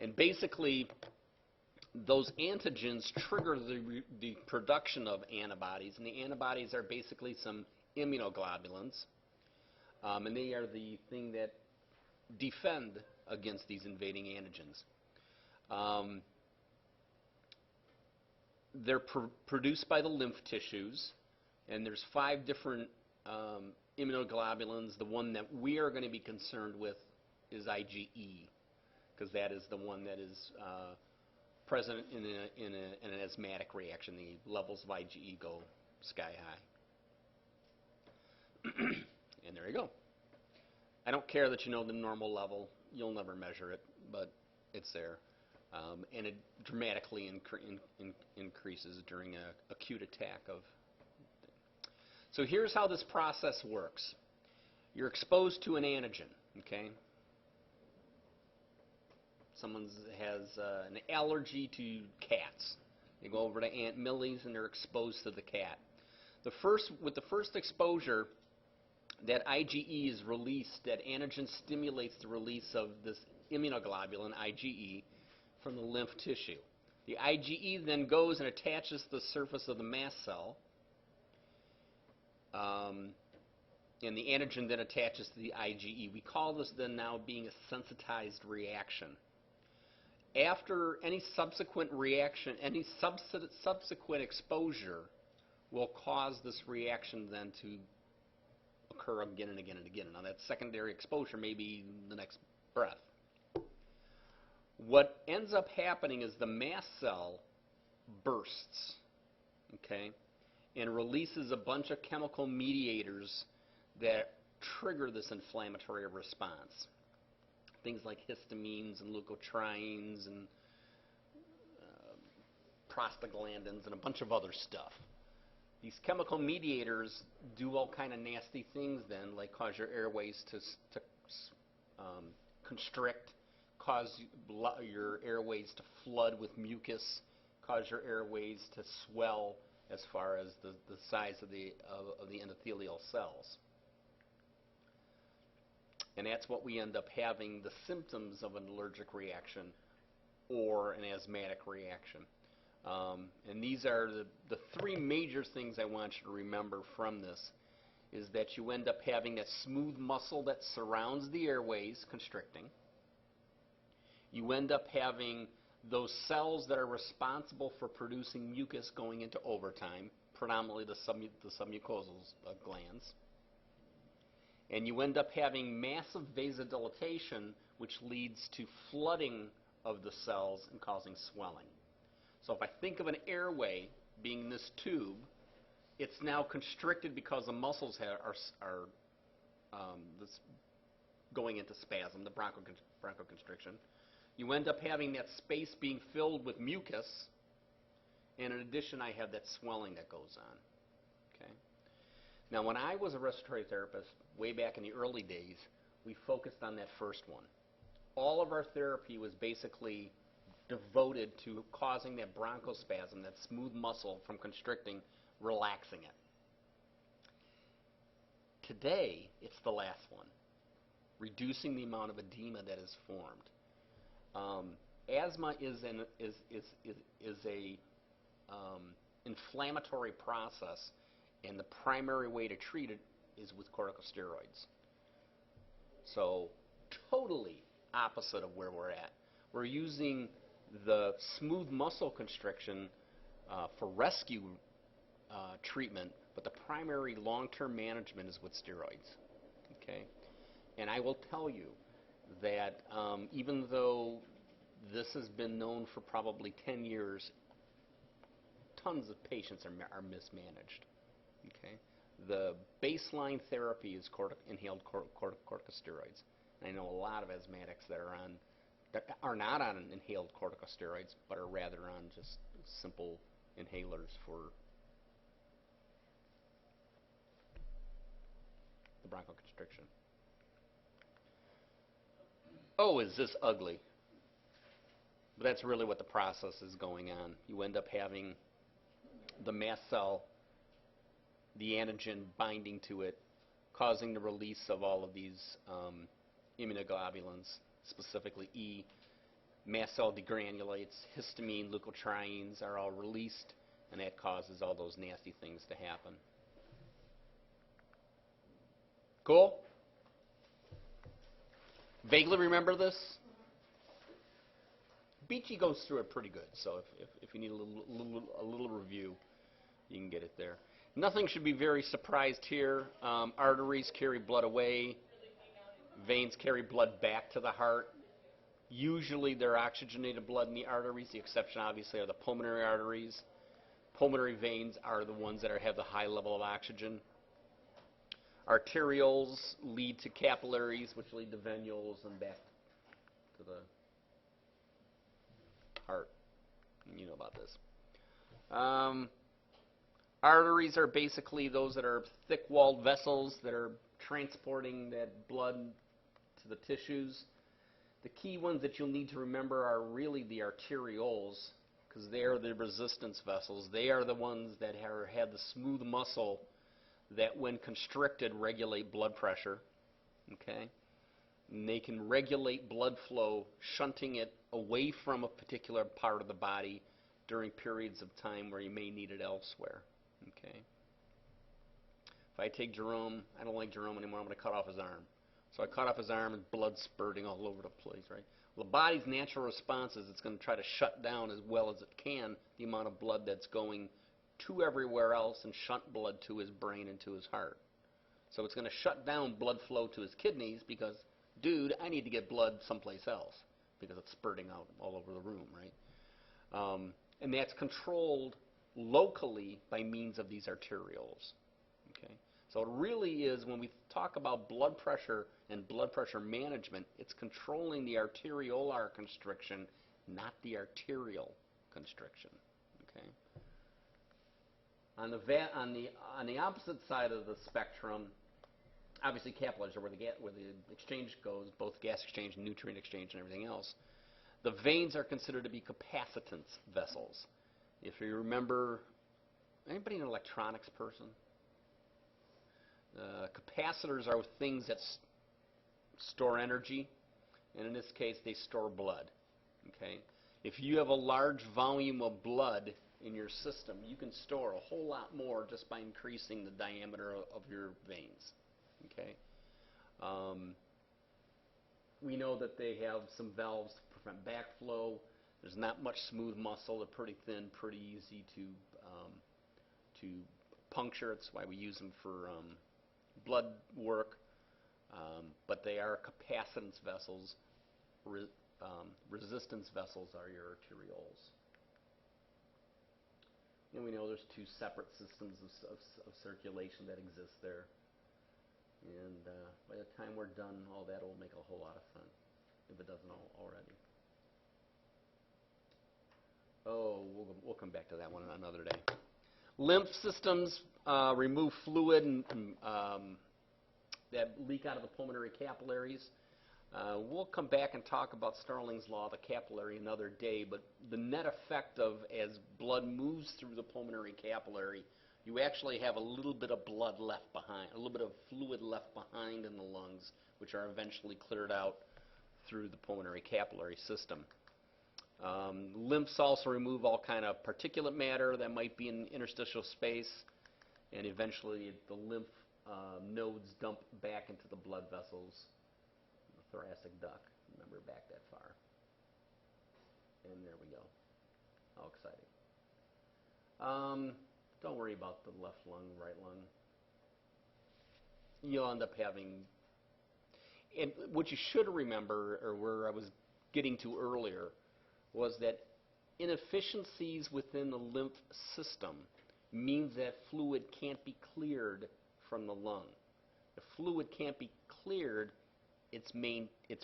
And basically, those antigens trigger the production of antibodies, and the antibodies are basically some immunoglobulins, and they are the thing that defend against these invading antigens. They're produced by the lymph tissues, and there's 5 different immunoglobulins. The one that we are going to be concerned with is IgE, because that is the one that is present in an asthmatic reaction. The levels of IgE go sky high. And there you go. I don't care that you know the normal level. You'll never measure it, but it's there. And it dramatically increases during an acute attack of. So here's how this process works. You're exposed to an antigen, okay? Someone has an allergy to cats. They go over to Aunt Millie's and they're exposed to the cat. With the first exposure, that IgE is released, that antigen stimulates the release of this immunoglobulin, IgE, from the lymph tissue. The IgE then goes and attaches to the surface of the mast cell. And the antigen then attaches to the IgE. We call this then now being a sensitized reaction. After any subsequent reaction, any subsequent exposure will cause this reaction then to occur again and again and again. Now that secondary exposure may be the next breath. What ends up happening is the mast cell bursts, okay, and releases a bunch of chemical mediators that trigger this inflammatory response. Things like histamines and leukotrienes and prostaglandins and a bunch of other stuff. These chemical mediators do all kind of nasty things then, like cause your airways to constrict, cause your airways to flood with mucus, cause your airways to swell as far as the size of the endothelial cells. And that's what we end up having, the symptoms of an allergic reaction or an asthmatic reaction. And these are the three major things I want you to remember from this, is that you end up having that smooth muscle that surrounds the airways constricting. You end up having those cells that are responsible for producing mucus going into overtime, predominantly the submucosal glands. And you end up having massive vasodilatation, which leads to flooding of the cells and causing swelling. So if I think of an airway being this tube, it's now constricted because the muscles are going into spasm, the bronchoconstriction. You end up having that space being filled with mucus, and in addition, I have that swelling that goes on. Okay. Now, when I was a respiratory therapist, way back in the early days, we focused on that first one. All of our therapy was basically devoted to causing that bronchospasm, that smooth muscle from constricting, relaxing it. Today, it's the last one, reducing the amount of edema that is formed. Asthma is a inflammatory process, and the primary way to treat it is with corticosteroids. So totally opposite of where we're at. We're using the smooth muscle constriction for rescue treatment, but the primary long-term management is with steroids. Okay? And I will tell you that even though this has been known for probably 10 years, tons of patients are mismanaged. Okay? The baseline therapy is inhaled corticosteroids. And I know a lot of asthmatics that are not on inhaled corticosteroids, but are rather on just simple inhalers for the bronchoconstriction. Oh, is this ugly? But that's really what the process is going on. You end up having the mast cell, the antigen binding to it, causing the release of all of these immunoglobulins, specifically E. Mast cell degranulates, histamine, leukotrienes are all released, and that causes all those nasty things to happen. Cool? Vaguely remember this? Beachy goes through it pretty good, so if you need a little review, you can get it there. Nothing should be very surprised here. Arteries carry blood away. Veins carry blood back to the heart. Usually there are oxygenated blood in the arteries. The exception, obviously, are the pulmonary arteries. Pulmonary veins are the ones that have the high level of oxygen. Arterioles lead to capillaries, which lead to venules and back to the heart. You know about this. Arteries are basically those that are thick-walled vessels that are transporting that blood to the tissues. The key ones that you'll need to remember are really the arterioles, because they are the resistance vessels. They are the ones that have the smooth muscle that, when constricted, regulate blood pressure. Okay? And they can regulate blood flow, shunting it away from a particular part of the body during periods of time where you may need it elsewhere. Okay. If I take Jerome, I don't like Jerome anymore, I'm going to cut off his arm. So I cut off his arm and blood spurting all over the place, right? Well, the body's natural response is it's going to try to shut down as well as it can the amount of blood that's going to everywhere else and shunt blood to his brain and to his heart. So it's going to shut down blood flow to his kidneys because, dude, I need to get blood someplace else because it's spurting out all over the room, right? And that's controlled locally by means of these arterioles. Okay? So it really is, when we talk about blood pressure and blood pressure management, it's controlling the arteriolar constriction, not the arterial constriction. Okay? On the opposite side of the spectrum, obviously capillaries are where the exchange goes, both gas exchange, nutrient exchange, and everything else. The veins are considered to be capacitance vessels. If you remember, anybody an electronics person? Capacitors are things that store energy, and in this case, they store blood. Okay? If you have a large volume of blood in your system, you can store a whole lot more just by increasing the diameter of your veins. Okay? We know that they have some valves to prevent backflow. There's not much smooth muscle. They're pretty thin, pretty easy to puncture. That's why we use them for blood work. But they are capacitance vessels. Resistance vessels are your arterioles. And we know there's two separate systems of circulation that exist there. And by the time we're done, all that will make a whole lot of sense, if it doesn't already. Oh, we'll come back to that one another day. Lymph systems remove fluid and that leak out of the pulmonary capillaries. We'll come back and talk about Starling's law of the capillary another day, but the net effect of, as blood moves through the pulmonary capillary, you actually have a little bit of blood left behind, a little bit of fluid left behind in the lungs, which are eventually cleared out through the pulmonary capillary system. Lymphs also remove all kind of particulate matter that might be in interstitial space, and eventually the lymph nodes dump back into the blood vessels, the thoracic duct. Remember, back that far. And there we go. How exciting. Don't worry about the left lung, right lung. You'll end up having, and what you should remember, or where I was getting to earlier, was that inefficiencies within the lymph system means that fluid can't be cleared from the lung. If fluid can't be cleared, it's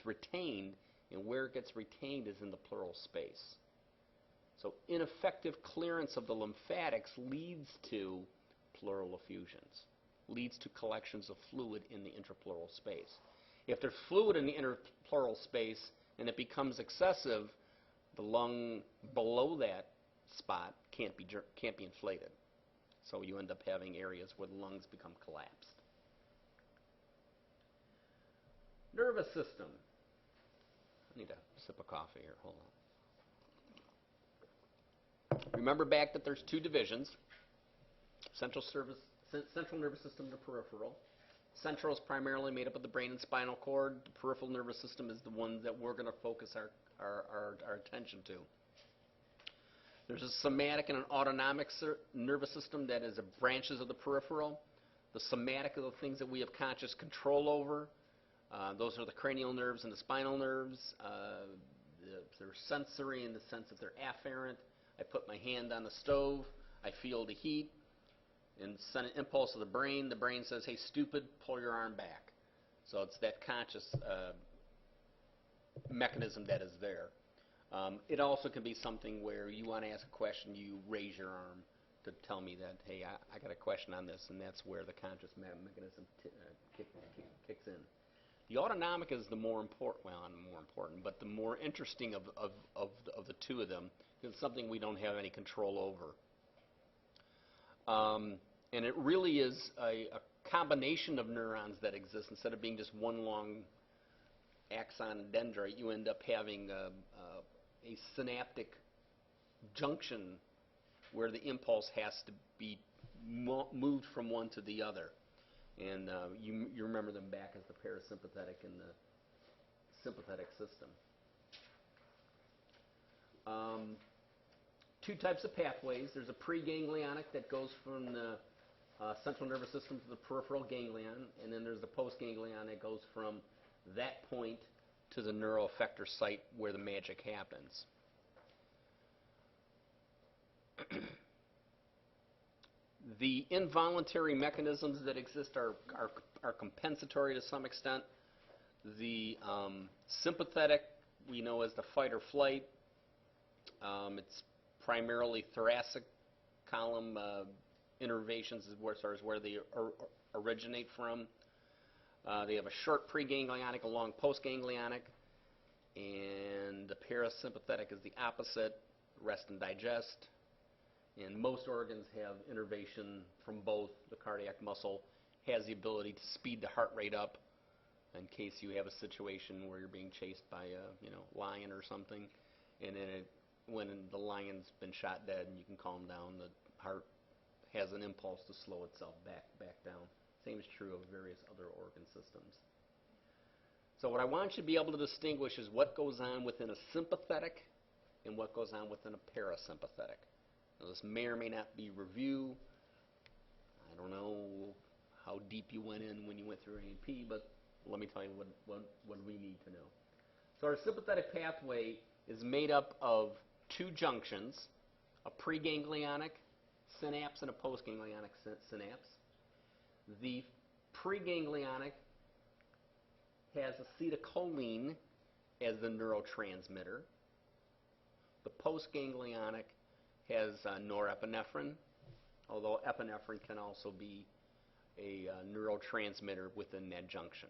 retained, and where it gets retained is in the pleural space. So ineffective clearance of the lymphatics leads to pleural effusions, leads to collections of fluid in the intrapleural space. If there's fluid in the interpleural space and it becomes excessive, the lung below that spot can't be inflated. So you end up having areas where the lungs become collapsed. Nervous system. I need a sip of coffee here. Hold on. Remember back that there's two divisions, central nervous system to peripheral. Central is primarily made up of the brain and spinal cord. The peripheral nervous system is the one that we're going to focus our attention to. There's a somatic and an autonomic nervous system that is branches of the peripheral. The somatic are the things that we have conscious control over. Those are the cranial nerves and the spinal nerves. They're sensory in the sense that they're afferent. I put my hand on the stove, I feel the heat, and send an impulse to the brain. The brain says, hey, stupid, pull your arm back. So it's that conscious mechanism that is there. It also can be something where you want to ask a question, you raise your arm to tell me that, hey, I got a question on this, and that's where the conscious mechanism kicks in. The autonomic is the more important, well, not more important, but the more interesting of the two of them. It's something we don't have any control over. And it really is a combination of neurons that exist. Instead of being just one long axon and dendrite, you end up having a synaptic junction where the impulse has to be moved from one to the other. And you remember them back as the parasympathetic and the sympathetic system. Two types of pathways. There's a preganglionic that goes from the central nervous system to the peripheral ganglion, and then there's the postganglion that goes from that point to the neuroeffector site where the magic happens. The involuntary mechanisms that exist are compensatory to some extent. The sympathetic we know as the fight or flight. It's primarily thoracic column innervations as far as where they originate from. They have a short preganglionic, a long postganglionic, and the parasympathetic is the opposite, rest and digest. And most organs have innervation from both. The cardiac muscle has the ability to speed the heart rate up in case you have a situation where you're being chased by a lion or something, and then when the lion's been shot dead and you can calm down, the heart has an impulse to slow itself back down. Same is true of various other organ systems. So what I want you to be able to distinguish is what goes on within a sympathetic and what goes on within a parasympathetic. Now, this may or may not be review. I don't know how deep you went in when you went through A&P, but let me tell you what we need to know. So our sympathetic pathway is made up of two junctions, a preganglionic synapse and a postganglionic synapse. The preganglionic has acetylcholine as the neurotransmitter. The postganglionic has norepinephrine, although epinephrine can also be a neurotransmitter within that junction.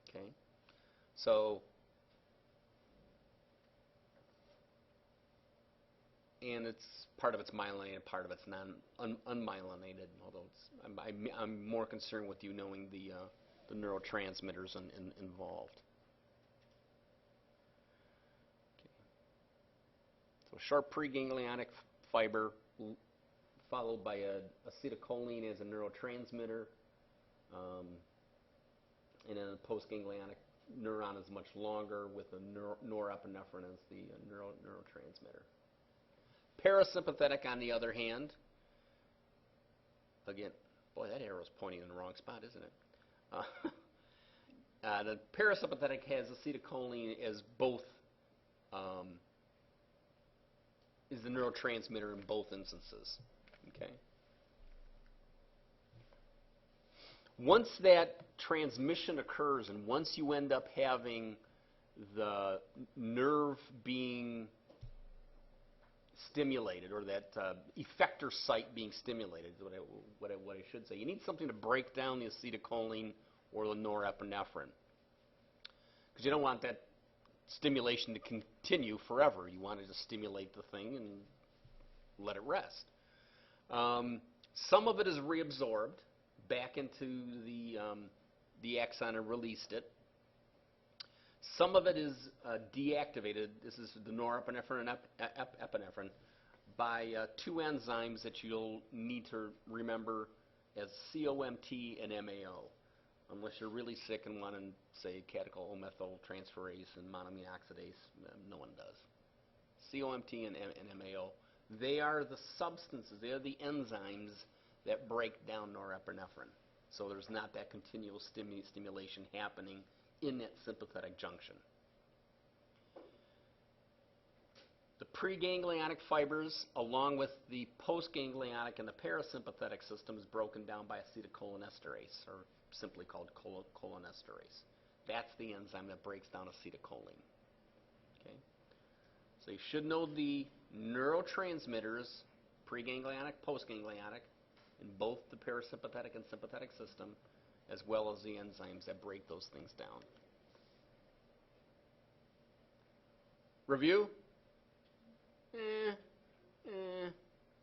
Okay, so and it's part of it's myelinated, part of it's unmyelinated. Although I'm more concerned with you knowing the neurotransmitters involved. So short preganglionic fiber followed by acetylcholine as a neurotransmitter, and then the postganglionic neuron is much longer with a norepinephrine as the neurotransmitter. Parasympathetic, on the other hand, again, boy, that arrow's pointing in the wrong spot, isn't it? The parasympathetic has acetylcholine as both, is the neurotransmitter in both instances. Okay. Once that transmission occurs, and once you end up having the nerve being stimulated, or that effector site being stimulated, is what I should say. You need something to break down the acetylcholine or the norepinephrine, because you don't want that stimulation to continue forever. You want to just stimulate the thing and let it rest. Some of it is reabsorbed back into the axon and released it. Some of it is deactivated. This is the norepinephrine and epinephrine by two enzymes that you'll need to remember as COMT and MAO, unless you're really sick and want to say catechol-O-methyltransferase and monoamine oxidase. No one does. COMT and MAO. They are the substances, they are the enzymes that break down norepinephrine. So there's not that continual stimulation happening in that sympathetic junction. The preganglionic fibers, along with the postganglionic and the parasympathetic system, is broken down by acetylcholinesterase, or simply called cholinesterase. That's the enzyme that breaks down acetylcholine. Okay? So you should know the neurotransmitters, preganglionic, postganglionic, in both the parasympathetic and sympathetic system, as well as the enzymes that break those things down. Review?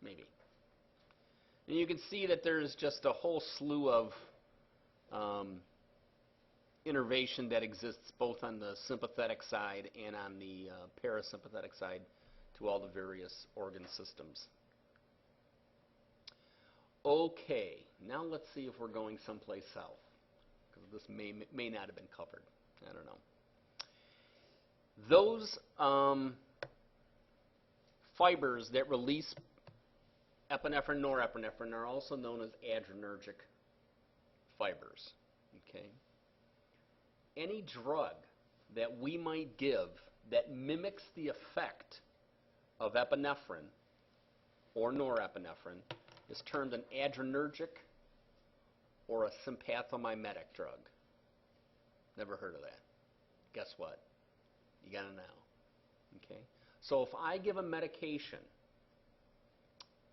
Maybe. And you can see that there's just a whole slew of innervation that exists both on the sympathetic side and on the parasympathetic side to all the various organ systems. Okay, now let's see if we're going someplace else, because this may not have been covered. I don't know. Those fibers that release epinephrine, norepinephrine are also known as adrenergic fibers. Okay? Any drug that we might give that mimics the effect of epinephrine or norepinephrine is termed an adrenergic or a sympathomimetic drug. Never heard of that. Guess what? You got to know. Okay? So if I give a medication,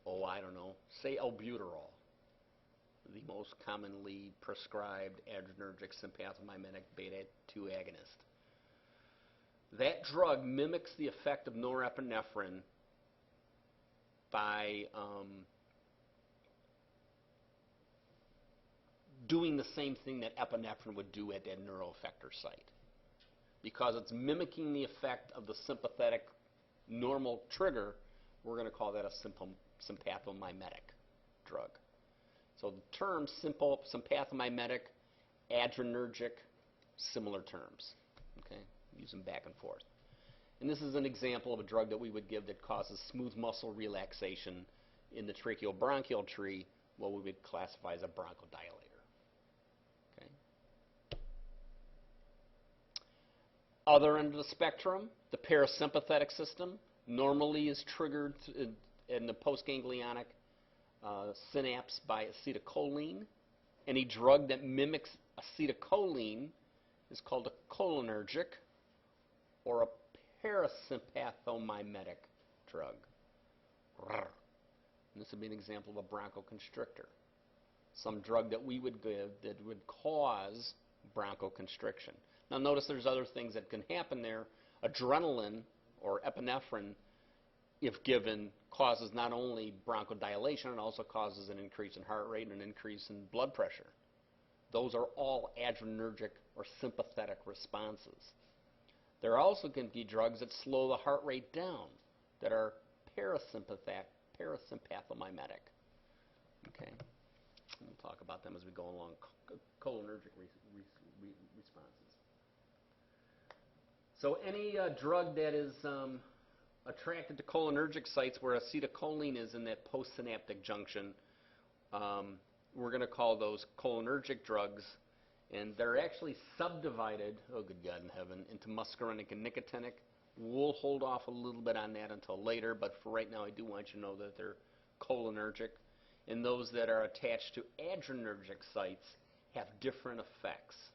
I don't know, say albuterol, the most commonly prescribed adrenergic sympathomimetic beta-2 agonist. That drug mimics the effect of norepinephrine by doing the same thing that epinephrine would do at that neuroeffector site. Because it's mimicking the effect of the sympathetic normal trigger, we're going to call that a sympathomimetic drug. So the terms sympathomimetic, adrenergic, similar terms. Okay? Use them back and forth. And this is an example of a drug that we would give that causes smooth muscle relaxation in the tracheobronchial tree, what we would classify as a bronchodilator. Okay? Other end of the spectrum, the parasympathetic system normally is triggered in the postganglionic synapse by acetylcholine. Any drug that mimics acetylcholine is called a cholinergic or a parasympathomimetic drug. And this would be an example of a bronchoconstrictor. Some drug that we would give that would cause bronchoconstriction. Now notice there's other things that can happen there. Adrenaline or epinephrine, if given, causes not only bronchodilation, it also causes an increase in heart rate and an increase in blood pressure. Those are all adrenergic or sympathetic responses. There also can be drugs that slow the heart rate down that are parasympathomimetic. Okay? We'll talk about them as we go along. Cholinergic responses. So any drug that is attracted to cholinergic sites where acetylcholine is in that postsynaptic junction, we're going to call those cholinergic drugs. And they're actually subdivided, oh good God in heaven, into muscarinic and nicotinic. We'll hold off a little bit on that until later, but for right now I do want you to know that they're cholinergic. And those that are attached to adrenergic sites have different effects.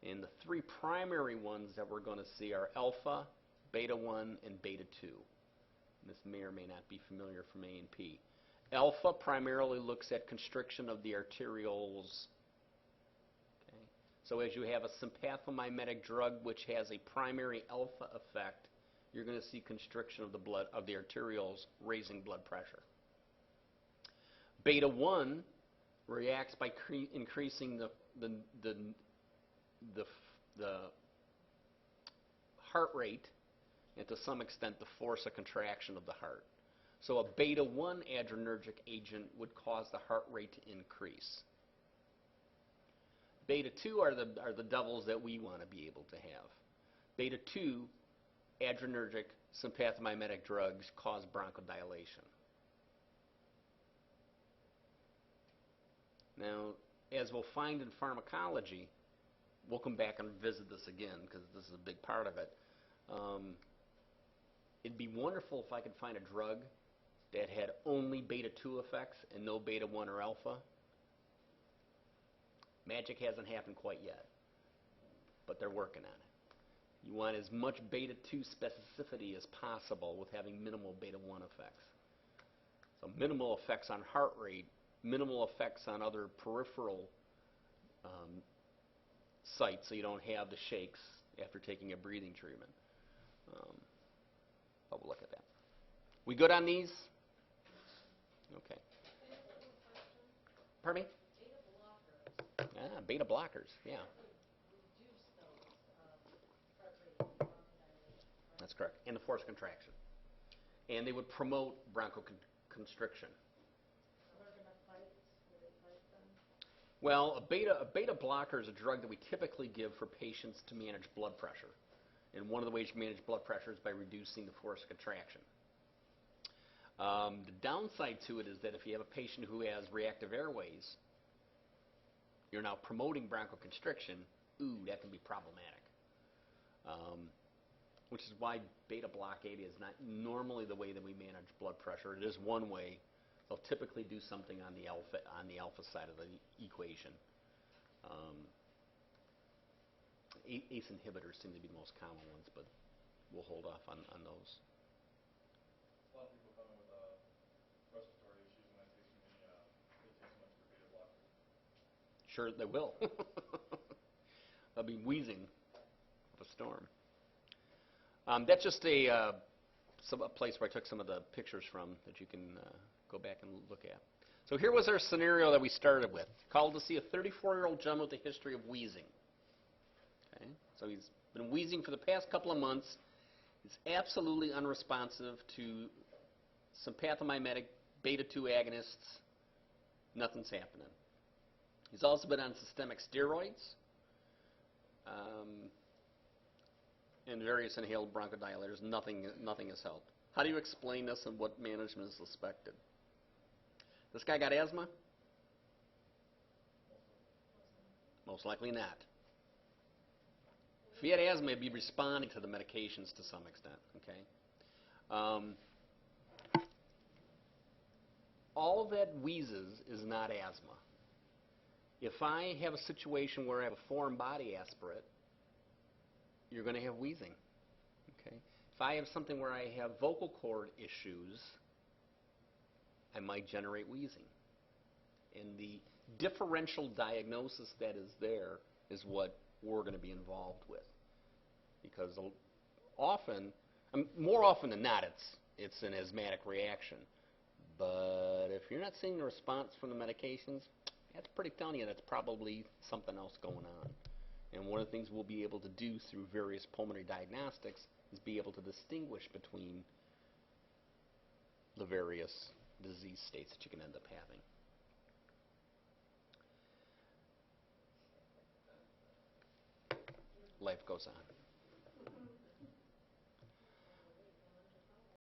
And the three primary ones that we're going to see are alpha, beta-1, and beta-2. And this may or may not be familiar from A&P. Alpha primarily looks at constriction of the arterioles. Okay? So as you have a sympathomimetic drug which has a primary alpha effect, you're going to see constriction of the blood of the arterioles, raising blood pressure. Beta-1 reacts by increasing the heart rate and to some extent the force of contraction of the heart. So a beta-1 adrenergic agent would cause the heart rate to increase. Beta-2 are the devils that we want to be able to have. Beta-2 adrenergic sympathomimetic drugs cause bronchodilation. Now, as we'll find in pharmacology, we'll come back and visit this again because this is a big part of it. It'd be wonderful if I could find a drug that had only beta-2 effects and no beta-1 or alpha. Magic hasn't happened quite yet, but they're working on it. You want as much beta-2 specificity as possible with having minimal beta-1 effects. So minimal effects on heart rate, minimal effects on other peripheral sites so you don't have the shakes after taking a breathing treatment. But we'll look at that. We good on these? Okay. Pardon me? Beta blockers. Ah, beta blockers, yeah. Reduce those heart rate and bronchodilation. That's correct. And the force contraction. and they would promote bronchoconstriction. Are they gonna fight? Will they fight them? Well, a beta blocker is a drug that we typically give for patients to manage blood pressure. And one of the ways you manage blood pressure is by reducing the force of contraction. The downside to it is that if you have a patient who has reactive airways, you're now promoting bronchoconstriction. Ooh, that can be problematic. Which is why beta blockade is not normally the way that we manage blood pressure. It is one way. They'll typically do something on the alpha side of the equation. ACE inhibitors seem to be the most common ones, but we'll hold off on those. A lot of people come in with respiratory issues, and that takes too many, they take too much for beta blockers. Sure, they will. They'll be wheezing of a storm. That's just a place where I took some of the pictures from that you can go back and look at. So here was our scenario that we started with. Called to see a 34-year-old gentleman with a history of wheezing. Okay? So he's been wheezing for the past couple of months. He's absolutely unresponsive to sympathomimetic beta-2 agonists. Nothing's happening. He's also been on systemic steroids and various inhaled bronchodilators. Nothing has helped. How do you explain this and what management is suspected? This guy got asthma? Most likely not. If he had asthma, he'd be responding to the medications to some extent. Okay. All that wheezes is not asthma. If I have a situation where I have a foreign body aspirate, you're going to have wheezing. Okay. If I have something where I have vocal cord issues, I might generate wheezing. And the differential diagnosis that is there is what we're going to be involved with. Because often, more often than not, it's an asthmatic reaction. But if you're not seeing a response from the medications, that's pretty telling you that's probably something else going on. And one of the things we'll be able to do through various pulmonary diagnostics is be able to distinguish between the various disease states that you can end up having. Life goes on.